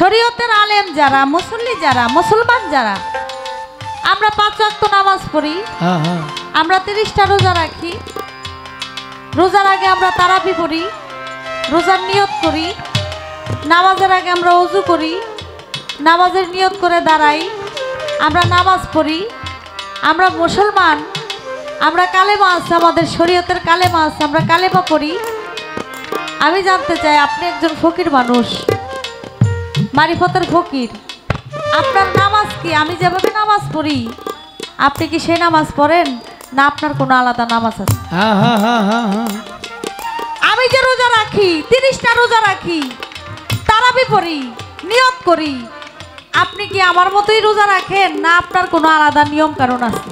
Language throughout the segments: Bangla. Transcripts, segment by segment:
শরীয়তের আলেম যারা, মুসল্লি যারা, মুসলমান যারা, আমরা 5 ওয়াক্ত নামাজ পড়ি, আমরা 30টা রোজা রাখি। রোজার আগে আমরা তারাবি পড়ি, রোজার নিয়ত করি, নামাজের আগে আমরা ওযু করি, নামাজের নিয়ত করে দাঁড়াই, আমরা নামাজ পড়ি, আমরা মুসলমান, আমরা কালেমা আছে, আমাদের শরীয়তের কালেমা আছে, আমরা কালেমা পড়ি। আমি জানতে চাই, আপনি একজন ফকির মানুষ, মারিফতের ফকির, আপনার নামাজ কি? আমি যেভাবে নামাজ পড়ি আপনি কি সেই নামাজ পড়েন, না আপনার কোনো আলাদা নামাজ আছে? আমি যে রোজা রাখি, 30টা রোজা রাখি, তারাবি পড়ি, নিয়ত করি, আপনি কি আমার মতোই রোজা রাখেন, না আপনার কোনো আলাদা নিয়ম কারণ আছে?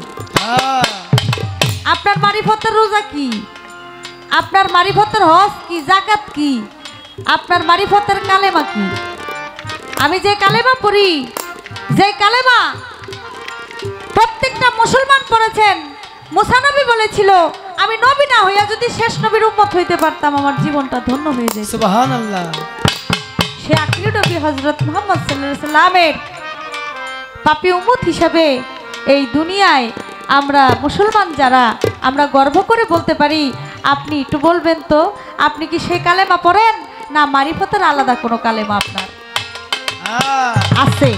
আপনার মারিফতের রোজা কি? আপনার মারিফতের হজ কি, যাকাত কি? আপনার মারিফতের কালেমা কি? আমি যে কালেমা পড়ি, যে কালেমা প্রত্যেকটা মুসলমান পড়েছেন, মুসা নবী বলেছিল, আমি নবী না হইয়া যদি শেষ নবীর উম্মত হইতে পারতাম আমার জীবনটা ধন্য হয়ে যেত। সুবহানাল্লাহ। সে আখিরি নবী হযরত মুহাম্মদ সাল্লাল্লাহু আলাইহি সাল্লামের পাপী উম্মত হিসাবে এই দুনিয়ায় আমরা মুসলমান যারা, আমরা গর্ব করে বলতে পারি। আপনি একটু বলবেন তো, আপনি কি সেই কালেমা পড়েন, না মারিফতের আলাদা কোনো কালেমা আপনার আছে?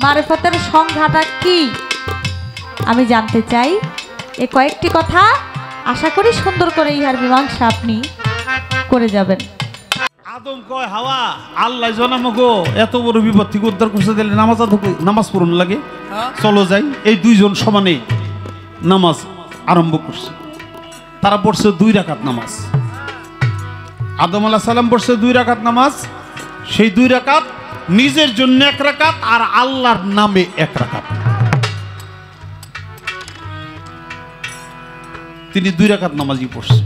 মারিফতের সংজ্ঞাটা কি আমি জানতে চাই। এই কয়েকটি কথা আশা করি সুন্দর করে ইহার মীমাংসা আপনি করে যাবেন। আদম কয় হাওয়া, আল্লাহ জনাম গো এত বড় বিপদ থেকে উদ্ধার করতে দিলে নামাজ পড়ুন লাগে, চলো যাই। এই দুইজন সমানে নামাজ আরম্ভ করছে। তারা পড়ছে 2 রাকাত নামাজ। আদম আলাইহিস সালাম পড়ছে 2 রাকাত নামাজ। সেই 2 রাকাত নিজের জন্য 1 রাকাত আর আল্লাহর নামে 1 রাকাত। তিনি 2 রাকাত নামাজই পড়ছে।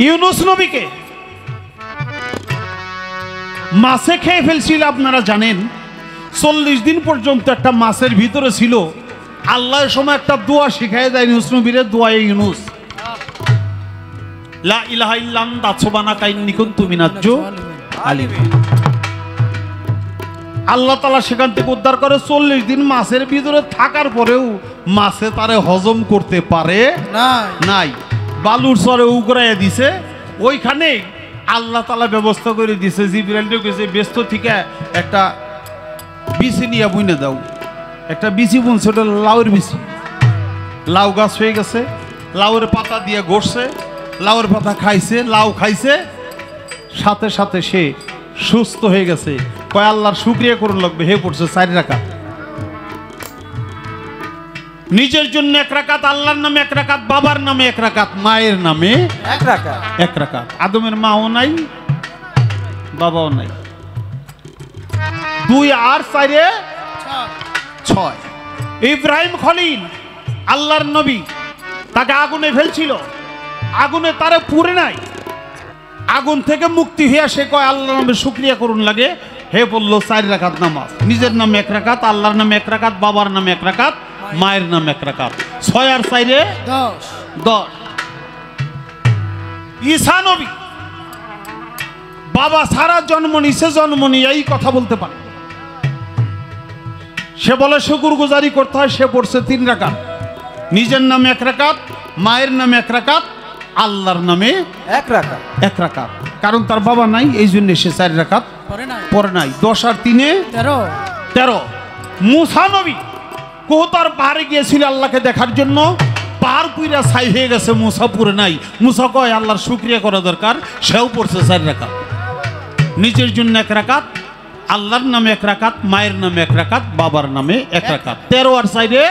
ইউনুস নবীকে মাছে খেয়ে ফেলছিল, আপনারা জানেন। 40 দিন পর্যন্ত একটা মাছের ভিতরে ছিল। আল্লাহর সময় একটা দোয়া শিখায় দেয় ইউনুস নবীর, দোয়ায়ে ইউনুস, লা ইলাহা ইল্লা আনতা সুবহানাকা ইন্নী কুনতু মিনাজ জালিমিন। আল্লাহ তাআলা সেখান থেকে উদ্ধার করে। 40 দিন মাছের ভিতরে থাকার পরেও মাছে তারে হজম করতে পারে নাই। বালুর চরে উগরাইয়া দিছে। ওইখানে আল্লাহ তাআলা ব্যবস্থা করে দিছে, জিবরাইল কইছে ব্যস্ত থেকে একটা বিচি নিয়ে বুনে দাও। একটা বিচি বুনছে, ওটা লাউয়ের বিচি। লাউ গাছ হয়ে গেছে, লাউয়ের পাতা দিয়ে গড়ছে, লাউয়ের পাতা খাইছে, লাউ খাইছে, সাথে সাথে সে সুস্থ হয়ে গেছে। কয় আল্লাহর শুকরিয়া করুন লাগবে। হে পড়ছে 4 রাকাত। নিজের জন্য 1 রাকাত, আল্লাহর নামে 1 রাকাত, বাবার নামে 1 রাকাত, মায়ের নামে 1 রাকাত। 1 রাকাত। আদমের মাও নাই, বাবাও নাই। 2 আর 4 6। ইব্রাহিম খলিল আল্লাহর নবী, তাকে আগুনে ফেলছিল, আগুনে তারে পুড়ে নাই। আগুন থেকে মুক্তি হইয়া সে কয় আল্লাহর নামে শুকরিয়া করুন লাগে। হে বলল 4 রাকাত নামাজ। নিজের নামে 1 রাকাত, আল্লাহর নামে 1 রাকাত, বাবার নামে 1 রাকাত, মায়ের নামে 1 রাকাত। 6 আর 4 10। ঈসা নবী বাবা সারা জন্ম নিছে, জন্ম নিয়ে এই কথা বলতে পারে। সে বলে শুকরগুজারি করতে হয়। সে পড়ছে 3 রাকাত। নিজের নামে 1 রাকাত, মায়ের নামে 1 রাকাত, আল্লাহর নামে 1 রাকাত। 1 রাকাত। কারণ তার বাবা নাই, এই জন্য সে 4 রাকাত পড়ে নাই। 10 আর 3 13। মুসা নবী কোহতার পাহাড়ে গিয়েছিল আল্লাহকে দেখার জন্য। পাহাড় পুইরা ছাই হয়ে গেছে, মুসা পুরে নাই। মুসা কয় আল্লাহর শুকরিয়া করা দরকার। সেও পড়ছে 4 রাকাত। নিজের জন্য 1 রাকাত, আল্লাহর নামে 1 রাকাত, মায়ের নামে 1 রাকাত, বাবার নামে 1 রাকাত। 13 আর 4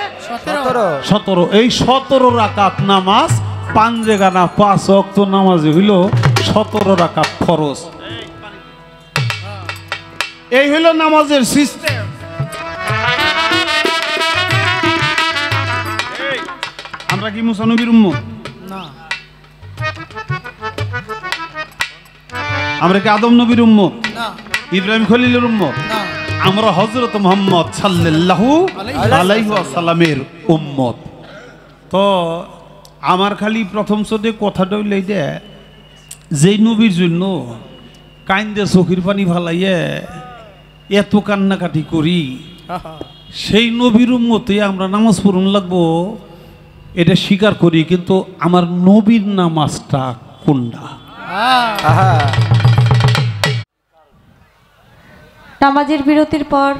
17। এই 17 রাকাত নামাজ 5 জায়গা 5 ওয়াক্ত নামাজে হইল 17 রাকাত ফরজ। এই হইল নামাজের সিস্টেম। আমরা কি মুসা নবীর উম্মত না? আমরা কি আদম নবীর উম্মত না? ইব্রাহিম খলিলের উম্মত না? আমরা হযরত মুহাম্মদ সাল্লাল্লাহু আলাইহি ওয়াসাল্লামের উম্মত। তো আমার খালি প্রথম সদে কথাটা হইল যে যেই নবীর জন্য কাইন্দে চোখের পানি ফালাইয়ে এত কান্নাকাটি করি, সেই নবীর উম্মতে আমরা নামাজ পড়ুন লাগবো, এটা স্বীকার করি, কিন্তু আমার নবীর নামাজটা কোনটা? নামাজের বিরতির পর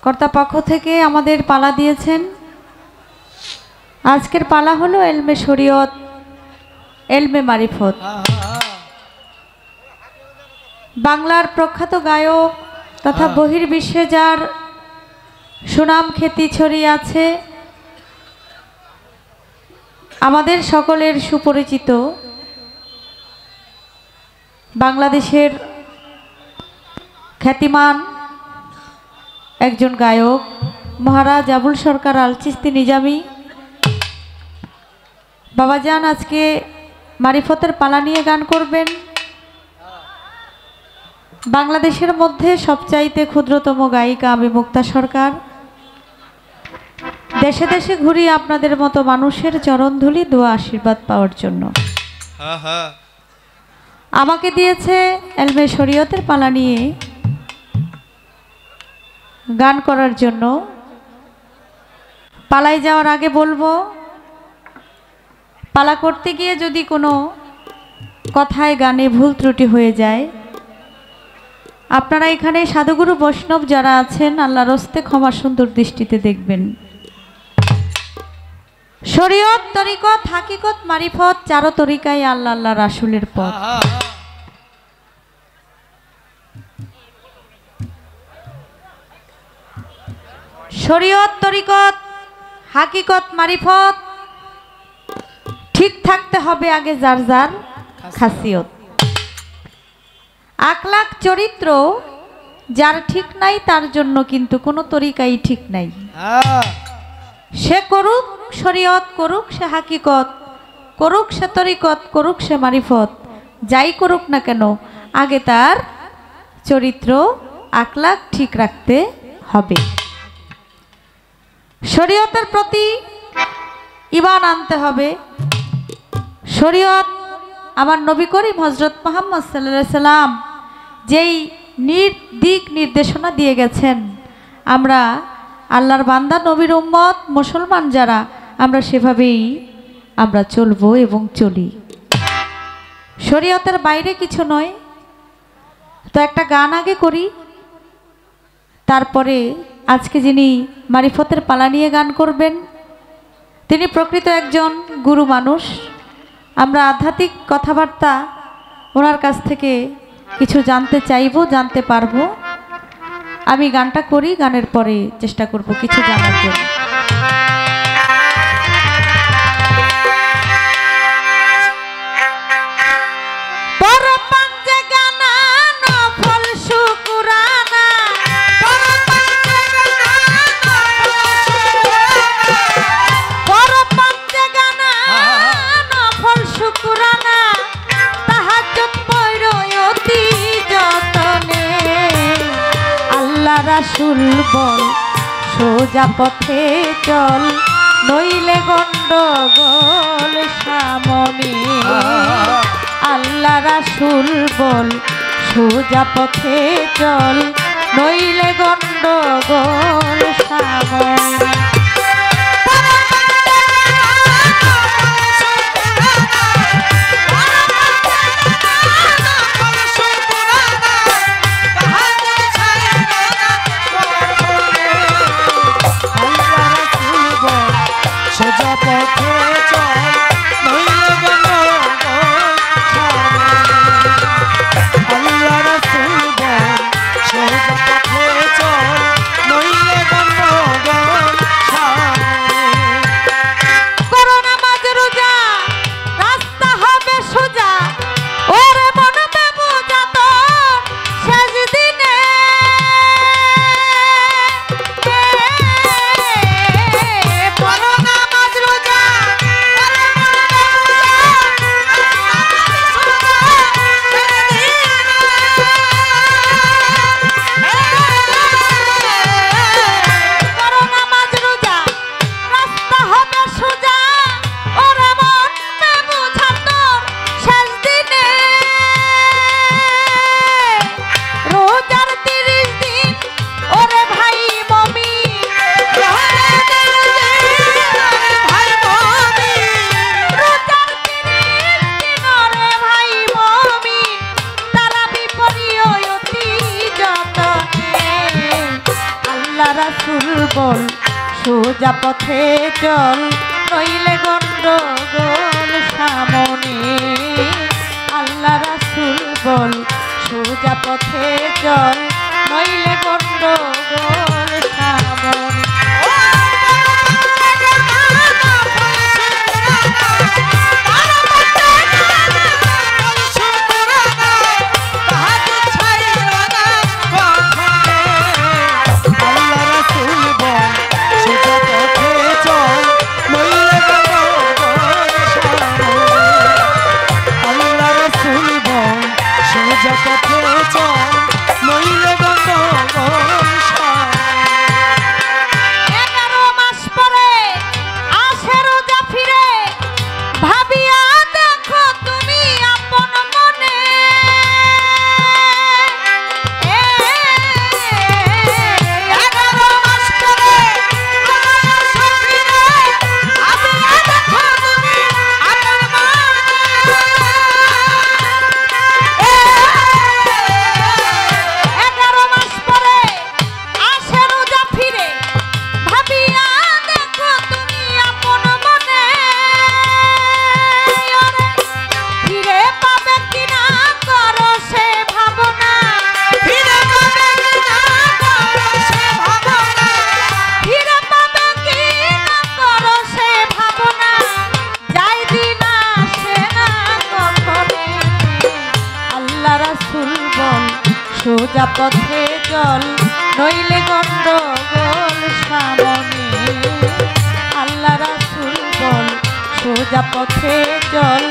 কর্তাপক্ষ থেকে আমাদের পালা দিয়েছেন। আজকের পালা হলো এলমে শরীয়ত, এলমে মারিফত। বাংলার প্রখ্যাত গায়ক তথা বহির্বিশ্বে যার সুনাম খ্যাতি ছড়িয়ে আছে, আমাদের সকলের সুপরিচিত বাংলাদেশের খ্যাতিমান একজন গায়ক মহারাজ আবুল সরকার আল চিস্তি নিজামী বাবাজান আজকে মারিফতের পালা নিয়ে গান করবেন। বাংলাদেশের মধ্যে সবচাইতে ক্ষুদ্রতম গায়িকা আমি মুক্তা সরকার। দেশে দেশে ঘুরি আপনাদের মতো মানুষের চরণধুলি দোয়া আশীর্বাদ পাওয়ার জন্য। আমাকে দিয়েছে এলমে শরীয়তের পালা নিয়ে গান করার জন্য। পালায় যাওয়ার আগে বলবো, পালা করতে গিয়ে যদি কোনো কথায় গানে ভুল ত্রুটি হয়ে যায়, আপনারা এখানে সাধুগুরু বৈষ্ণব যারা আছেন আল্লাহর হস্তে ক্ষমা সুন্দর দৃষ্টিতে দেখবেন। শরীয়ত, তরিকত, হাকিকত, মারিফত চারো তরিকায় আল্লাহ আল্লাহ রাসূলের পথ। শরীয়ত, তরিকত, হাকিকত, মারিফত ঠিক থাকতে হবে আগে যার যার খাসিয়ত। আখলাক চরিত্র যার ঠিক নাই তার জন্য কিন্তু কোনো তরিকাই ঠিক নাই। সে করুক শরীয়ত, করুক সে হাকিকত, করুক সে তরিকত, করুক সে মারিফত, যাই করুক না কেন আগে তার চরিত্র আখলাক ঠিক রাখতে হবে। শরীয়তের প্রতি ঈমান আনতে হবে। শরীয়ত আমার নবী করিম হযরত মুহাম্মদ সাল্লাল্লাহু আলাইহি সাল্লাম যেই দিক নির্দেশনা দিয়ে গেছেন, আমরা আল্লাহর বান্দা নবীর উম্মত মুসলমান যারা, আমরা সেভাবেই আমরা চলবো এবং চলি। শরীয়তের বাইরে কিছু নয়। তো একটা গান আগে করি, তারপরে আজকে যিনি মারিফতের পালা নিয়ে গান করবেন তিনি প্রকৃত একজন গুরু মানুষ। আমরা আধ্যাত্মিক কথাবার্তা ওনার কাছ থেকে কিছু জানতে চাইবো, জানতে পারবো। আমি গানটা করি, গানের পরে চেষ্টা করব কিছু জানার জন্য। রাসূল বল সোজা পথে চল, নইলে গন্ডগোল সামনে। আল্লাহ রাসূল বল সোজা পথে চল, নইলে গন্ডগোল সামনে। নইলে গন্ডগোল বল সোজা পথে চল নইলে গন্ডগোল সামনে আল্লাহ রাসূল বল সোজা পথে চল নইলে গন্ডগোল সামনে সোজা পথে চল নইলে গন্ডগোল সামনে আল্লাহ রাসূল বল সোজা পথে চল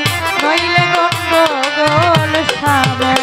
নইলে গন্ডগোল সামনে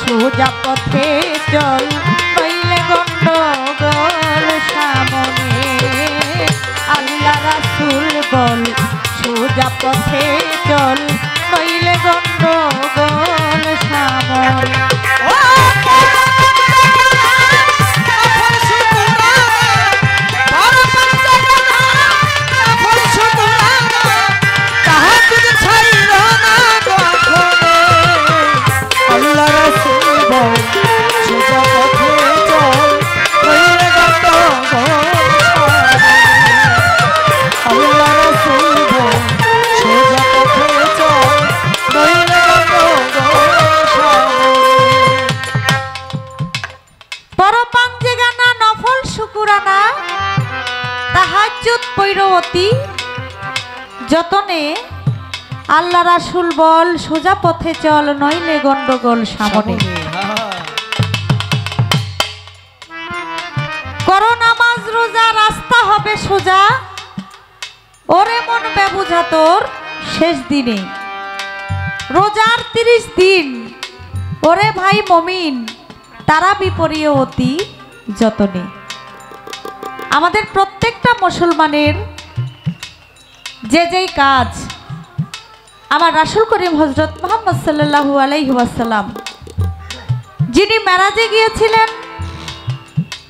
সোজা পথে চল নইলে গন্ডগোল সামনে আল্লাহ রাসূল বল সোজা পথে চল নইলে গন্ডগোল সামনে যতনে আল্লাহ রাসূল বল সোজা পথে চল নইলে গন্ডগোল সামনে করো নামাজ রোজা রাস্তা হবে সোজা ওরে মন বেবুঝা তোর শেষ দিনে রোজার 30 দিন ওরে ভাই মুমিন তারা বিপরীয় অতি যতনে আমাদের প্রত্যেকটা মুসলমানের যে যেই কাজ আমার রাসূল করিম হযরত মুহাম্মদ সাল্লাল্লাহু আলাইহি ওয়াসাল্লাম যিনি মেরাজে গিয়েছিলেন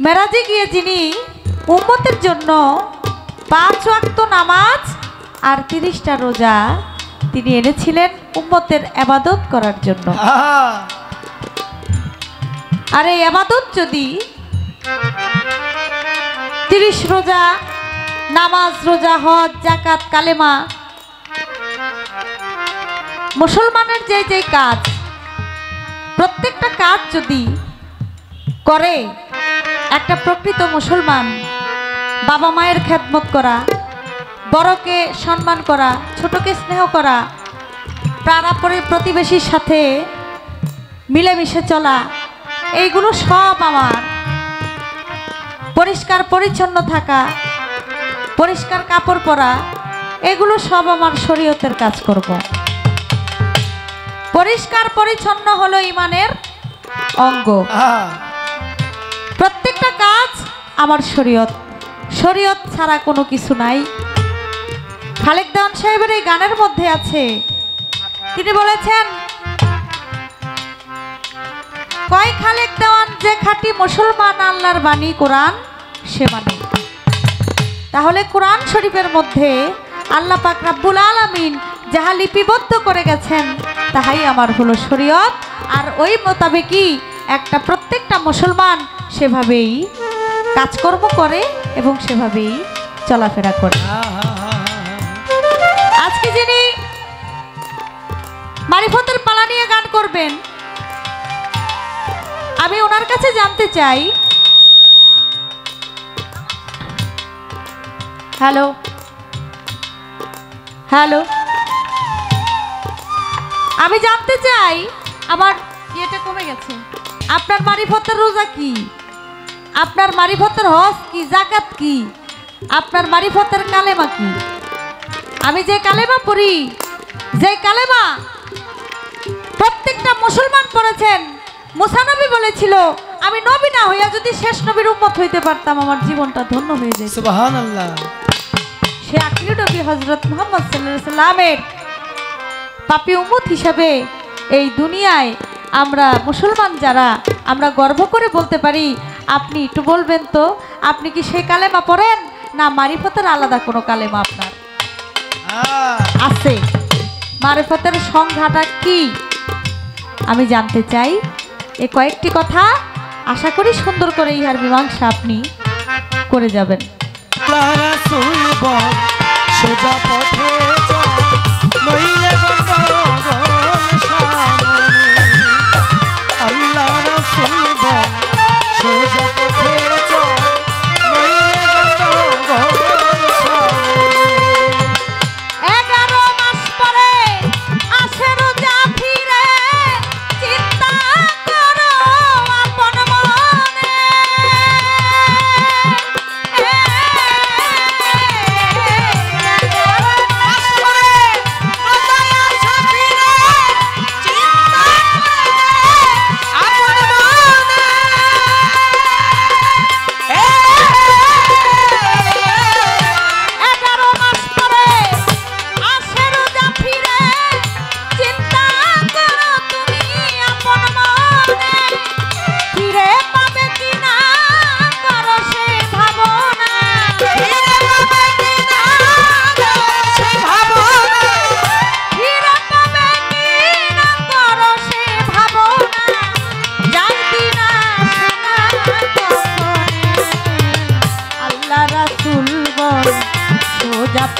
মেরাজে গিয়ে যিনি উম্মতের জন্য 5 ওয়াক্ত নামাজ আর 30টা রোজা তিনি এনেছিলেন উম্মতের ইবাদত করার জন্য। আর এই ইবাদত যদি 30 রোজা, নামাজ, রোজা, হজ, যাকাত, কালেমা, মুসলমানের যে যে কাজ, প্রত্যেকটা কাজ যদি করে একটা প্রকৃত মুসলমান, বাবা মায়ের খেদমত করা, বড়কে সম্মান করা, ছোটকে স্নেহ করা, পাড়াপড়ে প্রতিবেশীর সাথে মিলেমিশে চলা, এইগুলো সব আমার, পরিষ্কার পরিচ্ছন্ন থাকা, পরিষ্কার কাপড় পরা, এগুলো সব আমার শরীয়তের কাজ করব। পরিষ্কার পরিচ্ছন্ন হলো ঈমানের অঙ্গ। প্রত্যেকটা কাজ আমার শরীয়ত, শরীয়ত ছাড়া কোনো কিছু নাই। খালেক দেওয়ান সাহেবের এই গানের মধ্যে আছে, তিনি বলেছেন, কয় খালেক দেওয়ান যে খাঁটি মুসলমান, আল্লাহর বাণী কোরআন সে মানে। তাহলে কোরআন শরীফের মধ্যে আল্লাহ পাক রব্বুল আলামিন যাহা লিপিবদ্ধ করে গেছেন তাহাই আমার হলো শরীয়ত। আর ওই মোতাবেকই একটা প্রত্যেকটা মুসলমান সেভাবেই কাজকর্ম করে এবং সেভাবেই চলাফেরা করে। আজকে যিনি মারিফতের পালা নিয়ে গান করবেন, আমি ওনার কাছে জানতে চাই, হ্যালো হ্যালো, আমি জানতে চাই, আমার ইয়েটা কমে গেছে, আপনার মারিফতের রোজা কি, আপনার মারিফতের হজ কি, যাকাত কি, আপনার মারিফতের কালেমা কি? আমি যে কালেমা পড়ি, যে কালেমা প্রত্যেকটা মুসলমান পড়েছেন, মুসা নবী বলেছিল, আমি নবী না হইয়া যদি শেষ নবীর উম্মত হইতে পারতাম আমার জীবনটা ধন্য হয়ে যেত। সুবহানাল্লাহ। সে আখিরি নবী হযরত মুহাম্মদ সাল্লাল্লাহু আলাইহি সাল্লামের পাপী উম্মত হিসাবে এই দুনিয়ায় আমরা মুসলমান যারা, আমরা গর্ব করে বলতে পারি। আপনি একটু বলবেন তো, আপনি কি সেই কালেমা পড়েন না মারিফতের আলাদা কোনো কালেমা আপনার আছে? মারিফতের সংজ্ঞাটা কি আমি জানতে চাই। এই কয়েকটি কথা আশা করি সুন্দর করে ইহার মীমাংসা আপনি করে যাবেন।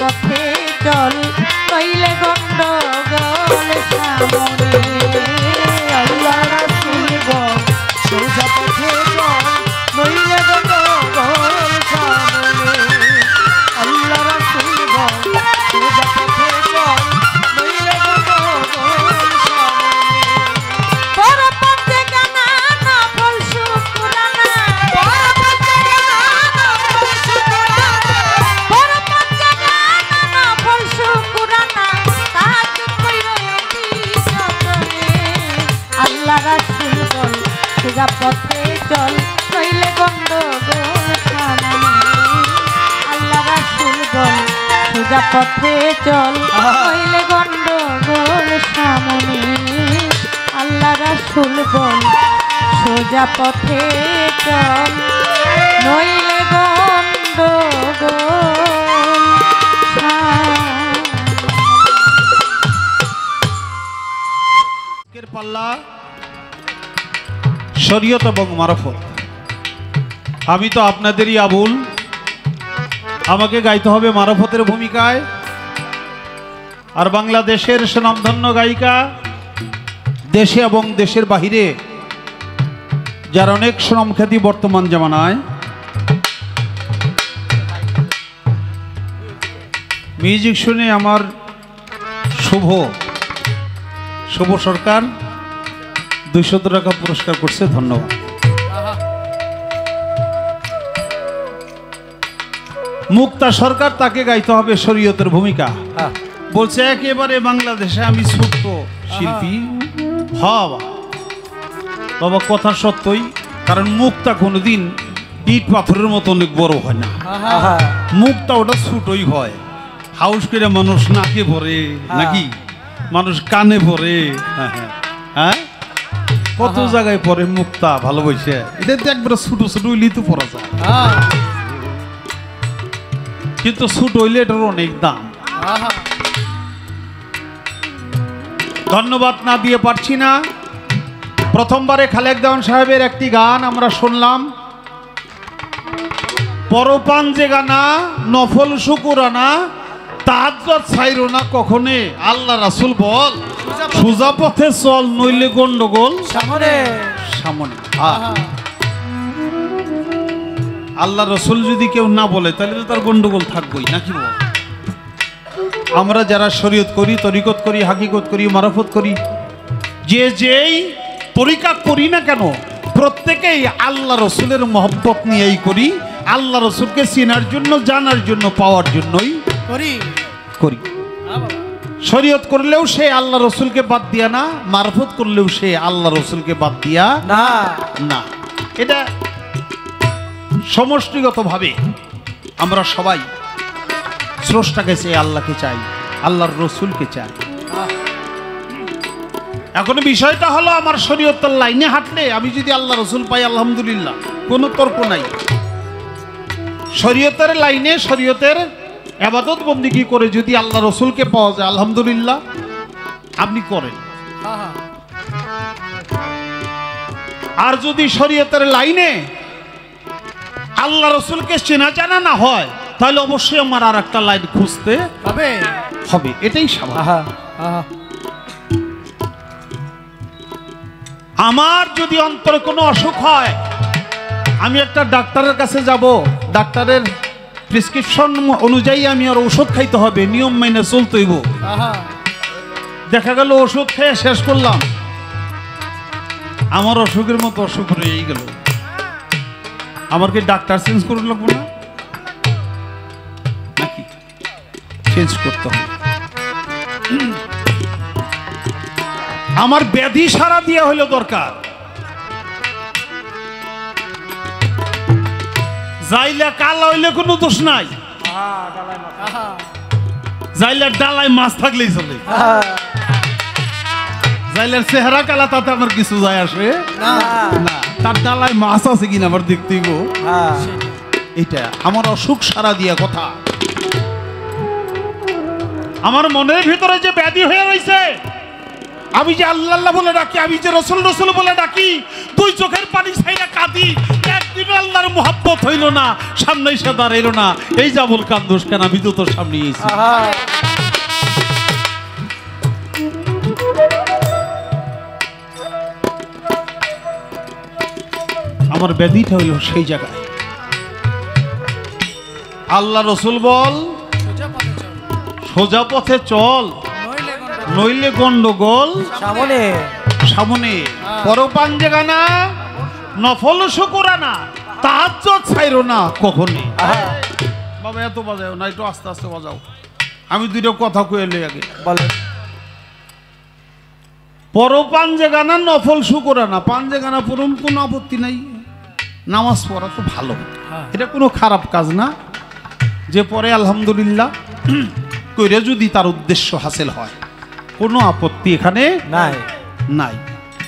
পথে চল, কইলে গন্ডগোল সামনে। আল্লাহ রাসূল বল, সোজা পথে চল, কইলে গন্ডগোল সামনে। আল্লাহ রাসূল বল, সোজা পথে চল, কইলে গন্ডগোল সামনে। বড় পথে গানা না ফল শুকরানা, বড় পথে গানা না ফল শুকরানা, বড় পথে গানা না ফল শুকরানা, তাহাজ্জুদ কইরো অতি সকালে। আল্লাহ রাসূল বল, সোজা পথে চল, কইলে গন্ডগোল সামনে। আল্লাহ রাসূল বল, সোজা পথে চল, কইলে গন্ডগোল সামনে। আল্লাহ রাসূল বল, সোজা পথে চল, নইলে গন্ডগোল সামনে। শরীয়ত এবং মারফত। আমি তো আপনাদেরই আবুল, আমাকে গাইতে হবে মারফতের ভূমিকায়। আর বাংলাদেশের সুনামধন্য গায়িকা, দেশে এবং দেশের বাহিরে যার অনেক সুনাম খ্যাতি বর্তমান জামানায়, মিউজিক শুনে আমার শুভ সরকার 200 টাকা পুরস্কার করছে, ধন্যবাদ। মুক্তা সরকার, তাকে গাইতে হবে শরীয়তের ভূমিকা। বলছে একেবারে বাংলাদেশে আমি ছোট্ট শিল্পী। বাবা কথা সত্যই, কারণ মুক্তা কোনোদিন ইট পাথরের মতো অনেক বড় হয় না। মুক্তা ওটা ছোটই হয়। হাউস করে মানুষ নাকে ভরে, নাকি মানুষ কানে ভরে, হ্যাঁ কত জায়গায় পরে মুক্তা ভালোবাসে। এটা তো একবারে ছোট ছোট হইলেই তো পড়া যায়, কিন্তু ছোট হইলে এটার অনেক দাম। ধন্যবাদ না দিয়ে পারছি না। প্রথমবারে খালেক দেওয়ান সাহেবের একটি গান আমরা শুনলাম, পরপান যে গানা নফল শুকুরানা তাহাজ্জুদ ছাইরো না কখনে। আল্লাহ রাসূল বল সোজা পথে চল, নইলে গন্ডগোল সামনে সামনে। আল্লাহ রাসূল যদি কেউ না বলে তাহলে তো তার গন্ডগোল থাকবেই, নাকি বল? আমরা যারা শরীয়ত করি, তরিকত করি, হাকিকত করি, মারফত করি, যে যেই তরিকা করি না কেন, প্রত্যেকেই আল্লাহ রসুলের মহব্বত নিয়েই করি। আল্লাহ রসুলকে চেনার জন্য, জানার জন্য, পাওয়ার জন্যই করি। শরীয়ত করলেও সে আল্লাহ রসুলকে বাদ দিয়া না, মারফত করলেও সে আল্লাহ রসুলকে বাদ দিয়া না। এটা সমষ্টিগতভাবে আমরা সবাই স্রষ্টাকে চাই, আল্লাহকে চাই, আল্লাহর রসুলকে চাই। এখন বিষয়টা হলো, আমার শরীয়তের লাইনে হাঁটলে আমি যদি আল্লাহ রসুল পাই, আলহামদুলিল্লাহ, কোনো তর্ক নাই। শরীয়তের লাইনে, শরীয়তের ইবাদত বন্দেগী করে যদি আল্লাহ রসুলকে পাওয়া যায়, আলহামদুলিল্লাহ, আপনি করেন। আর যদি শরীয়তের লাইনে আল্লাহ রসুলকে চেনা জানা না হয়, তাহলে অবশ্যই আমার আর একটা লাইন খুঁজতে হবে, এটাই স্বাভাবিক। আমার যদি অন্তরে কোনো অসুখ হয়, আমি একটা ডাক্তারের কাছে যাব, ডাক্তারের প্রেসক্রিপশন অনুযায়ী আমি আর ওষুধ খাইতে হবে, নিয়ম মেনে চলতে হইব। দেখা গেল ওষুধ খেয়ে শেষ করলাম, আমার অসুখের মতো অসুখ রয়েই গেল। আমার কি ডাক্তার চেঞ্জ করে লাগবো না, নাকি চেঞ্জ করতে হবে? আমার ব্যাধি সারা দিয়া হইল দরকার। যাইলে কালা হইলে কোনো দোষ নাই, যাইলে ডালায় মাছ থাকলেই চলে। যাইলের চেহারা কালা, তাতে আমার কিছু যায় আসে না, তার ডালায় মাছ আছে কিনা আমার দেখতেই গো। এটা আমার অসুখ সারা দিয়া কথা। আমার মনের ভিতরে যে ব্যাধি হয়ে রয়েছে, আমি যে আল্লাহ আল্লাহ বলে ডাকি, আমি যে রসুল রসুল বলে ডাকি, দুই চোখের পানি ছাইরা কাঁদি, একদিন আল্লাহর মোহাব্বত হইল না, সামনে এসে দাঁড়াইল না। এই যা বল কান্দোস কেন, আমি তো তোর সামনে এসেছি। আমার ব্যাধিটা হইল সেই জায়গায়। আল্লাহ রসুল বল সোজা পথে চল, নইলে গন্ডগোল সামনে সামনে। পরপান যে গানা নফল শুকুরানা তাহাজ্জুদ ছাইরো না কখনো। বাবা এত বাজাও না, একটু আস্তে আস্তে বাজাও, আমি দুইটা কথা কয়ে লই আগে। পরপান যে গানা নফল শুকুরানা, পান যে গানা পড়ুন, কোনো আপত্তি নাই, নামাজ পড়া তো ভালো, এটা কোনো খারাপ কাজ না। যে পরে আলহামদুলিল্লাহ কইরে যদি তার উদ্দেশ্য হাসিল হয়, কোনো আপত্তি এখানে নাই।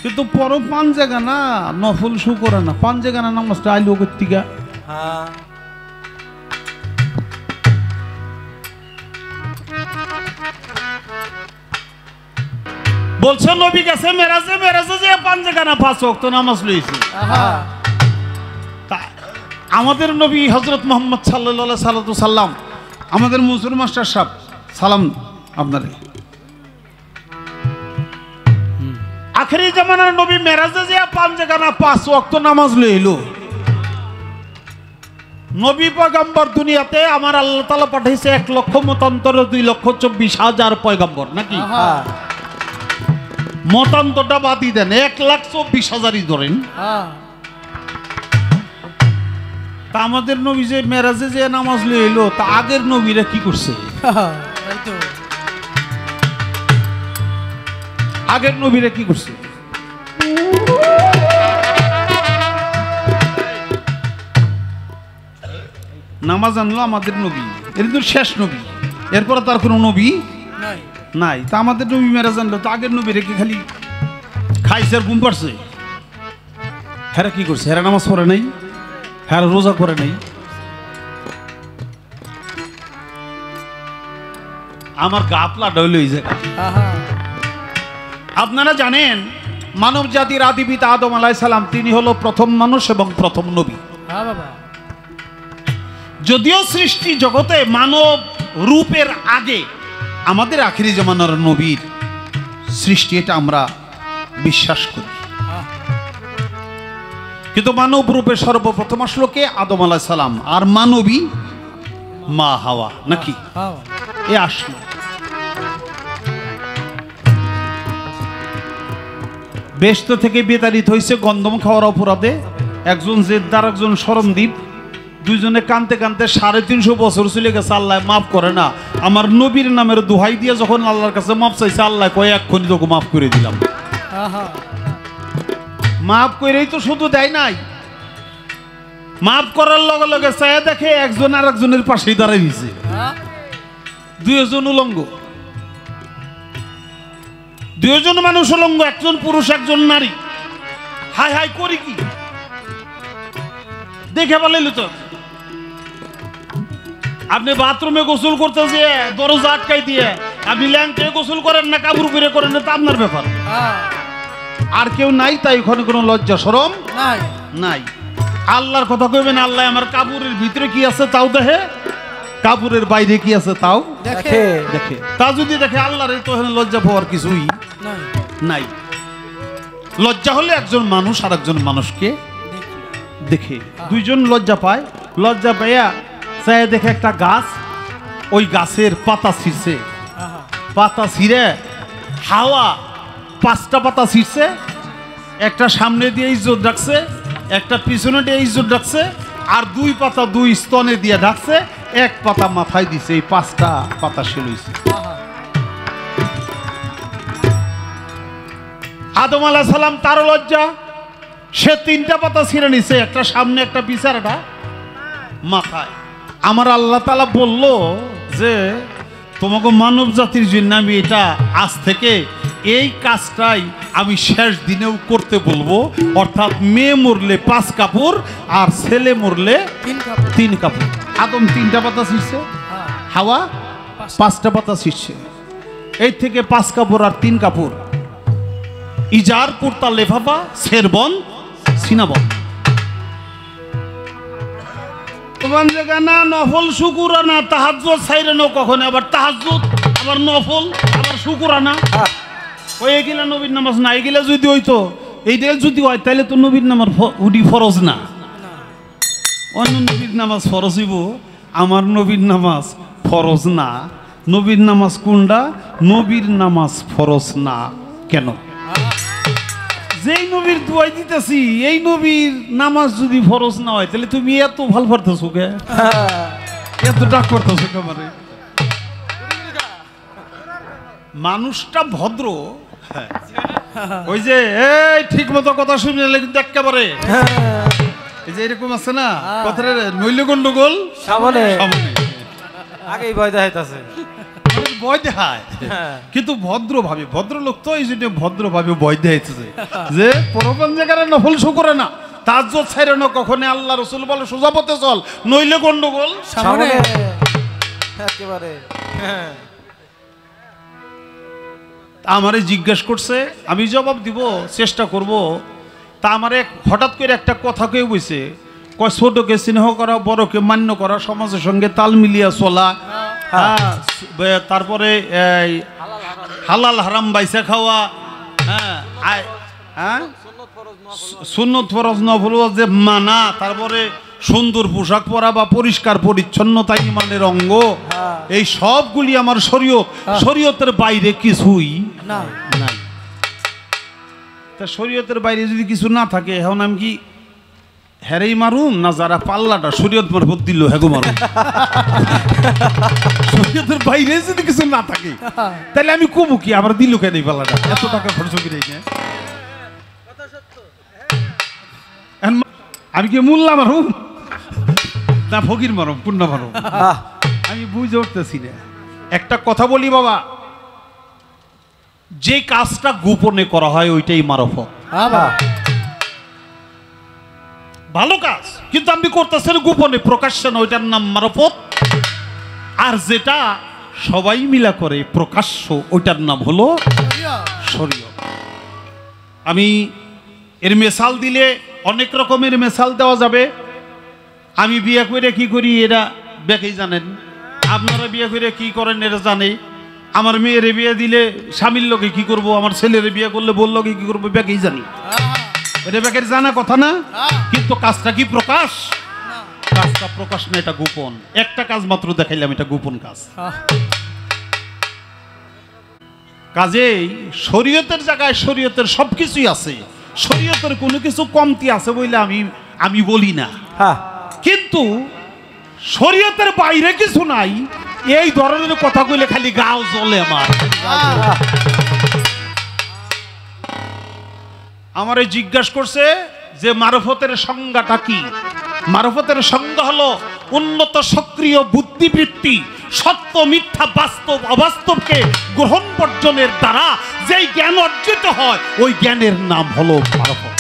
কিন্তু পর পান জায়গা না নফল শুকুরানা, পান জায়গা না নামাজটা আইলো কর্তিকা। বলছে নবী গেছে মেরাজে, মেরাজে যে পাঞ্জেখানা 5 ওয়াক্ত নামাজ লইছে। আমাদের নবী হযরত মুহাম্মদ সাল্লাল্লাহু আলাইহি সাল্লাম, আমাদের মুসুর মাস্টার সাহেব সালাম আপনারে। আখেরি জামানার নবী মেরাজে যে পাঞ্জেখানা 5 ওয়াক্ত নামাজ লইল। নবী পয়গম্বর দুনিয়াতে আমার আল্লাহ তাআলা পাঠাইছে 1 লক্ষ মতান্তর 2,24,000 পয়গম্বর নাকি? মতান্তরটা বাদই দেন, 1,24,000ই ধরেন। তা আমাদের নবী যে মেরাজে যে নামাজ লইল, তা আগের নবীরা কি করছে? আগের নবীরা কি করছে? নামাজ আনলো আমাদের নবী, এর তো শেষ নবী, এরপরে তার কোনো নবী নাই। তা আমাদের নবী মেরাজ আনলো, তো আগের নবী রেখে খালি খাইছে আর ঘুম পাড়ছে। হ্যাঁ কি করছে? হ্যাঁ নামাজ পড়ে নাই, হ্যাঁ রোজা করে নাই। আমার গাপলা ডইল এই জায়গা। আপনারা জানেন মানব জাতির আদি পিতা আদম আলাইহিস সালাম, তিনি হলো প্রথম মানুষ এবং প্রথম নবী। যদিও সৃষ্টি জগতে মানব রূপের আগে আমাদের আখিরি জামানার নবীর সৃষ্টি, এটা আমরা বিশ্বাস করি। কিন্তু মানব রূপে সর্বপ্রথম আসলো কে? আদম আলাইহিস সালাম, আর মানবী মা হাওয়া নাকি? এ আসলো। বেহেশত থেকে বিতাড়িত হয়েছে গন্ধম খাওয়ার অপরাধে। একজন জেদ্দার, একজন শরণদ্বীপ, দুইজনে কানতে কানতে 350 বছর চলে গেছে। আল্লাহ মাফ করে না। আমার নবীর নামের দোহাই দিয়ে যখন আল্লাহর কাছে মাফ চাইছে, আল্লাহ কয় এক্ষুনি তোকে মাফ করে দিলাম। মাফ করেই তো শুধু দেয় নাই, মাফ করার লগে লগে চায় দেখে একজন আর একজনের পাশেই দাঁড়াই দিছে। দুইজন উলঙ্গ, দুইজন মানুষ উলঙ্গ, একজন পুরুষ একজন নারী। হাই হাই করি কি দেখে বলেন তো। আপনি বাথরুমে গোসল করতে যেয়ে দরজা আটকাই দিয়ে আপনি ল্যাংটে গোসল করেন না কাবুর করে করেন, তা আপনার ব্যাপার। আর কেউ নাই, তাই ওখানে কোনো লজ্জা শরম নাই। আল্লাহর কথা কইবেন, আল্লাহ আমার কাবুরের ভিতরে কি আছে তাও দেখে, কাবুরের বাইরে কি আছে তাও দেখে। তা যদি দেখে আল্লাহর, তো লজ্জা পাওয়ার কিছুই নাই। লজ্জা হলে একজন মানুষ আর একজন মানুষকে দেখে, দুইজন লজ্জা পায়। লজ্জা পাইয়া চাই দেখে একটা গাছ, ওই গাছের পাতা ছিঁড়ছে, পাতা ছিঁড়ে হাওয়া 5টা পাতা ছিঁড়ছে। একটা সামনে দিয়ে ইজ্জত রাখছে, একটা পিছনে দিয়ে ইজ্জত রাখছে, আর 2 পাতা 2 স্তনে দিয়ে ঢাকছে, 1 পাতা মাথায় দিছে। এই 5টা পাতা ছিঁড়ছে। আদম আলাইহিস সালাম তার লজ্জা, সে 3টা পাতা ছিঁড়ে নিছে, একটা সামনে একটা পিছনে একটা মাথায়। আমার আল্লাহ তাআলা বলল যে তোমাকে মানব জাতির জন্য আমি এটা আজ থেকে এই কাজটাই আমি শেষ দিনেও করতে বলবো। অর্থাৎ মেয়ে মরলে 5 কাপড় আর ছেলে মরলে 3 কাপড়। আদম 3টা পাতা ছিঁড়ছে, হাওয়া 5টা পাতা ছিঁড়ছে। এই থেকে 5 কাপড় আর 3 কাপড়। ইজার কুর্তা লেফাফা শেরবন সিনাবন। তোমার জায়গা না নফল শুকুরানা, তাহাজ্জুদ ছাইরেনো কখনো, আবার তাহাজ্জুদ আবার নফল আবার শুকুরানা। ওই এগুলা নবীর নামাজ না। এগুলা যদি হইতো, এইটা যদি হয় তাহলে তো নবীর নামাজ উডি ফরজ না। অন্য নবীর নামাজ ফরজ হইব, আমার নবীর নামাজ ফরজ না। নবীর নামাজ কোনটা? নবীর নামাজ ফরজ না। কেন? যেই নবীর দোয়াই দিতেছি, এই নবীর নামাজ যদি ফরজ না হয়, তাহলে তুমি এত ভাল পারতেছো কে? এত ডাক করতেছো কেমারে? মানুষটা ভদ্র, ওই যে এই ঠিক মতো কথা শুনলে কিন্তু একেবারে এই যে এরকম আছে না কথাটা, নইলে গন্ডগোল সামনে আগেই ভয় দেখাইতেছে, ভয় দেখায়। কিন্তু ভদ্রভাবে, ভদ্রলোক তো এই জন্য ভদ্রভাবে ভয় দেখাইতেছে যে পরপন জায়গায় নফল শো করে না, তাহাজ্জুদ ছাইরে না কখনো। আল্লাহ রাসূল বলে সোজা পথে চল, নইলে গন্ডগোল সামনে একেবারে। আমারে জিজ্ঞেস করছে, আমি জবাব দিব চেষ্টা করব। তা আমারে হঠাৎ করে একটা কথা কেউ বলছে, কয় ছোটকে স্নেহ করা, বড়কে মান্য করা, সমাজের সঙ্গে তাল মিলিয়ে চলা, তারপরে এই হালাল হারাম বাইসা খাওয়া, সুন্নত ফরজ নফল যে মানা, তারপরে সুন্দর পোশাক পরা বা পরিষ্কার পরিচ্ছন্নতা ইমানের অঙ্গ, এই সবগুলি আমার শরীয়ত, শরীয়তের বাইরে কিছুই নাই। তা শরীয়তের বাইরে যদি কিছু না থাকে, এখন আমি কি হেরেই মারুম না যারা পাল্লাটা শরীয়ত মারফত দিল হেগো মারুম? শরীয়তের বাইরে যদি কিছু না থাকে তাহলে আমি কবু কি আবার দিল কেন এই পাল্লাটা, এত টাকা খরচ করে? আমি কি মোল্লা মারুম না ফকির মারুম, পূর্ণ মারুম? আমি বুঝে উঠতেছি না। একটা কথা বলি বাবা, যে কাজটা গোপনে করা হয় ওইটাই মারফত, ভালো কাজ, কিন্তু আপনি করতেছেন গোপনে, প্রকাশ্যে না, ওইটার নাম মারফত। আর যেটা সবাই মিলা করে প্রকাশ্য, ওইটার নাম হলো শরীয়ত। আমি এর মেসাল দিলে অনেক রকমের মেসাল দেওয়া যাবে। আমি বিয়ে করে কি করি এরা বেকেই জানেন, আপনারা বিয়ে করে কি করেন এরা জানে। আমার মেয়ের বিয়ে দিলে স্বামীর লোকে কি করব, আমার ছেলের বিয়ে করলে বললো কি করবো বেকেই জানি। এটা বেকের জানা কথা না, কিন্তু কাজটা কি প্রকাশ? কাজটা প্রকাশ না, এটা গোপন। একটা কাজ মাত্র দেখাইলাম, এটা গোপন কাজ। কাজেই শরীয়তের জায়গায় শরীয়তের সবকিছুই আছে, শরীয়তের কোনো কিছু কমতি আছে বলে আমি বলি না, কিন্তু শরীয়তের বাইরে কিছু নাই, এই ধরনের কথা কইলে খালি গাও জ্বলে আমার। আমারে জিজ্ঞাসা করছে যে মারফতের সংজ্ঞাটা কি? মারফতের সংজ্ঞা হলো উন্নত সক্রিয় বুদ্ধিবৃত্তি, সত্য মিথ্যা বাস্তব অবাস্তবকে গ্রহণ বর্জনের দ্বারা যেই জ্ঞান অর্জিত হয় ওই জ্ঞানের নাম হলো মারফত।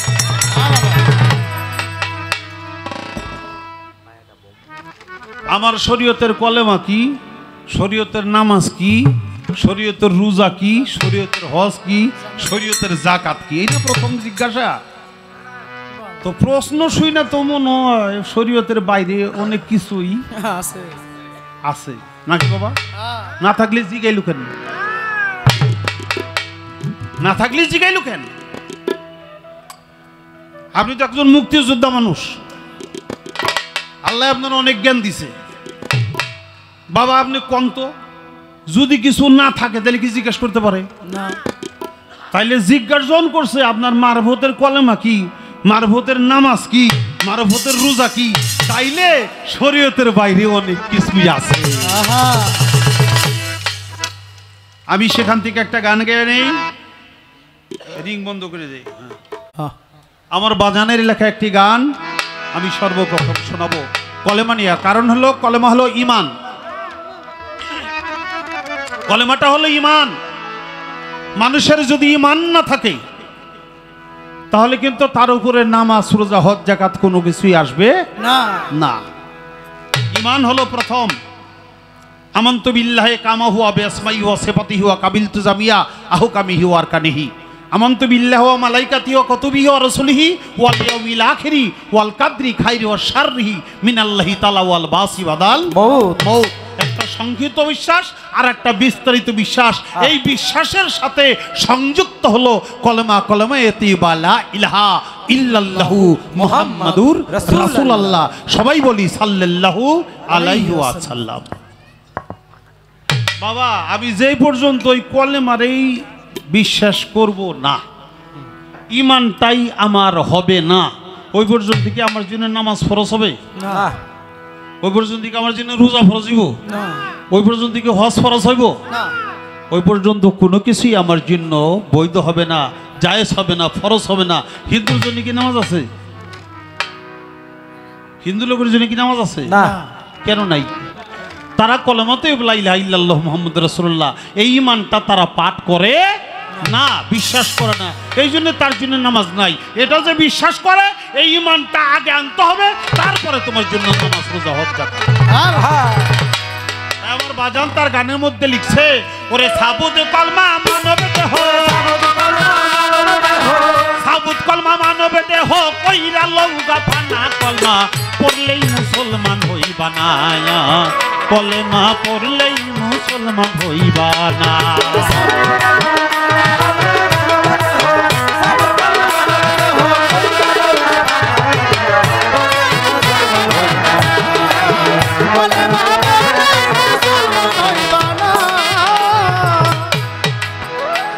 আমার শরীয়তের কলেমা কি, শরীয়তের নামাজ কি, শরীয়তের রোজা কি, শরীয়তের হজ কি, শরীয়তের যাকাত কি, এইটা প্রথম জিজ্ঞাসা। তো প্রশ্ন শুই না তো মনে হয় শরীয়তের বাইরে অনেক কিছুই আছে নাকি বাবা? না থাকলে জিগাইলু কেন? না থাকলে জিগাইলু কেন? আপনি তো একজন মুক্তিযোদ্ধা মানুষ, আল্লাহ আপনার অনেক জ্ঞান দিছে। বাবা আপনি কন্ত যদি কিছু না থাকে তাহলে কি জিজ্ঞাসা করতে পারে না? তাইলে জিজ্ঞাসা করছে আপনার মারফতের কলেমা কি, মারফতের নামাজ কি, মারফতের রোজা কি, তাইলে শরীয়তের বাইরে অনেক কিছুই আছে। আমি সেখান থেকে একটা গান গেয়ে নেই, রিং বন্ধ করে দেই। আমার বাজানের লেখা একটি গান আমি সর্বপ্রথম শোনাবো কলেমা নিয়ে। কারণ হলো কলেমা হলো ঈমান, কলেমাটা হলো ঈমান। মানুষের যদি ঈমান না থাকে তাহলে কিন্তু তার উপরে নামাজ রোজা হজ যাকাত কোনো কিছুই আসবে না না। ঈমান হলো প্রথম। আমানতু বিল্লাহি কামাহু ওয়া বিআসমাইহি ওয়া সিফাতিহি ওয়া কাবিলতু জামিয়া আহকামিহি ওয়া আরকানিহি। আমানতু বিল্লাহি ওয়া মালাইকাতিহি ওয়া কুতুবিহি ওয়া রাসূলিহি ওয়াল ইয়াউমিল আখিরি ওয়াল কাদরি খাইরি ওয়া শাররিহি মিনাল্লাহি তাআলা ওয়াল বাসি ওয়াদাল মাউত। একটা সংক্ষিপ্ত বিশ্বাস আর একটা বিস্তারিত বিশ্বাস, এই বিশ্বাসের সাথে সংযুক্ত হলো কলেমা, কলেমায়ে লা ইলাহা ইল্লাল্লাহু মুহাম্মাদুর রাসূলুল্লাহ। সবাই বলি সাল্লাল্লাহু আলাইহি ওয়াসাল্লাম। বাবা আমি যেই পর্যন্ত ওই কলেমার এই বিশ্বাস করব না, ঈমানটাই আমার হবে না, ওই পর্যন্ত কি আমার জন্য নামাজ ফরজ হবে না? ওই পর্যন্ত কি আমার জন্য রোজা ফরজ হইব না? ওই পর্যন্ত কি হজ ফরজ হইব না? ওই পর্যন্ত কোনো কিছুই আমার জন্য বৈধ হবে না, জায়েজ হবে না, ফরজ হবে না। হিন্দুর জন্য কি নামাজ আছে? হিন্দু লোকের জন্য কি নামাজ আছে না? কেন নাই? তারা কলেমাতে লা ইলাহা ইল্লাল্লাহু মুহাম্মাদুর রাসূলুল্লাহ এই ঈমানটা তারা পাঠ করে না, বিশ্বাস করে না, এই জন্য তার জন্য নামাজ নাই। এটা যে বিশ্বাস করে এই ঈমানটা আগে আনতে হবে, তারপরে তোমার জন্য নামাজ রোজা হজ যাকাত। আমার বাজান তার গানের মধ্যে লিখছে, ওরে সাবুদ কলমা মানবতে দেহ সাবুত কলমা মানব দেহ কইরা লৌগা ফানা কলমা পড়লেই মুসলমান হইবা না কলেমা পড়লেই মুসলমান হইবা না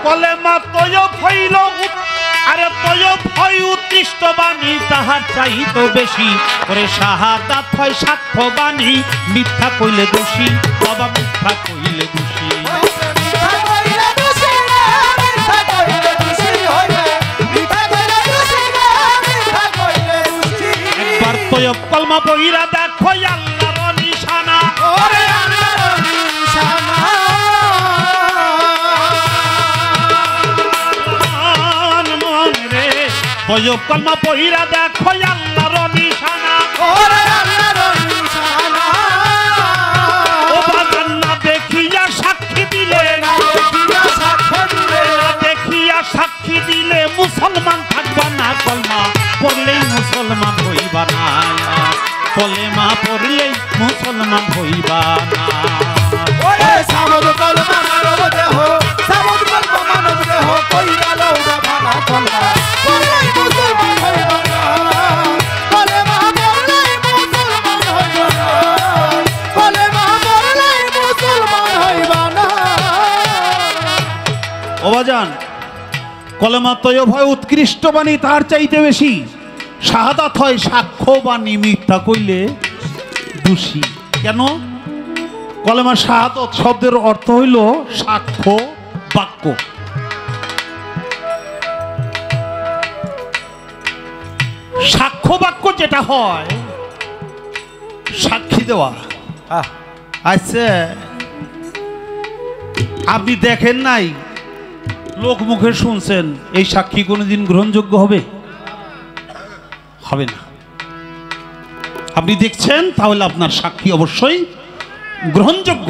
কলেমা তয়ব হইল আরে তয়ব হয় উৎকৃষ্ট বাণী তাহার চাইতো বেশি করে শাহাদাত হয় সাক্ষ্য বাণী মিথ্যা কইলে দোষী বাবা মিথ্যা কইলে দোষী একবার তয়ব কলমা বহিরা দেখো আল্লাহর নিশানা তয়ব কলমা বহিরা দেখো আল্লাহর নিশানা ও বাজান না দেখিয়া সাক্ষী দিলে দেখিয়া সাক্ষী দিলে মুসলমান থাকবা না কলমা পড়লেই মুসলমান হইবা না কলেমা পড়লেই মুসলমান হইবা না সাবদ কলমা মানব দেহ সাবদ কলমা মানব দেহ কইরা লৌগা ভানা কলমা পড়লেই মুসলমান হইবা না কলেমা পড়লেই মুসলমান হইবা না কলেমা পড়লেই মুসলমান হইবা না ও বাজান কলেমা তয়ব হয় উৎকৃষ্ট বাণী তার চাইতে বেশি শাহাদাত হয় সাক্ষ্য বাণী মিথ্যা কইলে দোষী কেন কলেমা শাহাদাত শব্দের অর্থ হইল সাক্ষ্য বাক্য সাক্ষ্য বাক্য যেটা হয় সাক্ষী দেওয়া আচ্ছা আপনি দেখেন নাই লোক মুখে শুনছেন এই সাক্ষী কোনোদিন গ্রহণযোগ্য হবে হবে না আপনি দেখছেন তাহলে আপনার সাক্ষী অবশ্যই গ্রহণযোগ্য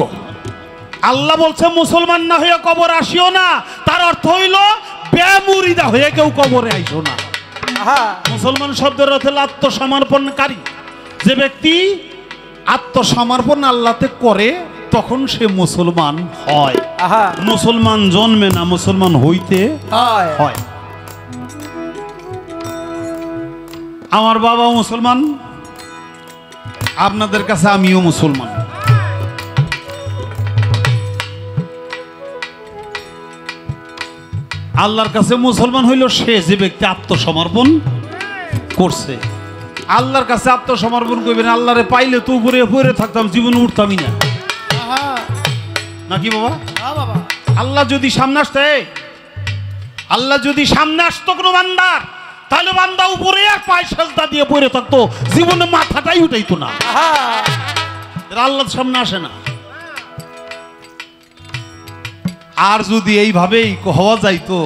আল্লাহ বলছে মুসলমান না হয়ে কবর আসিও না তার অর্থ হইল বেমুরিদা হয়ে কেউ কবরে আইসো না মুসলমান শব্দের অর্থ হল আত্মসমর্পণকারী যে ব্যক্তি আত্মসমর্পণ আল্লাহতে করে তখন সে মুসলমান হয় মুসলমান জন্মে না মুসলমান হইতে হয় আমার বাবা মুসলমান আপনাদের কাছে আমিও মুসলমান আল্লাহর কাছে মুসলমান হইল সে যে ব্যক্তি আত্মসমর্পণ করছে আল্লাহর কাছে আত্মসমর্পণ করবেন আল্লাহরে পাইলে তো উপরে পড়ে থাকতাম জীবনে উঠতামই না নাকি বাবা আল্লাহ যদি সামনে আসতে আল্লাহ যদি সামনে আসতো কোনো বান্দার তাহলে বান্দা উপরে আর পায়ে সেজদা দিয়ে পড়ে থাকতো জীবনে মাথাটাই উঠাইতো না আল্লাহর সামনে আসে না আর যদি এইভাবেই হওয়া যাইতো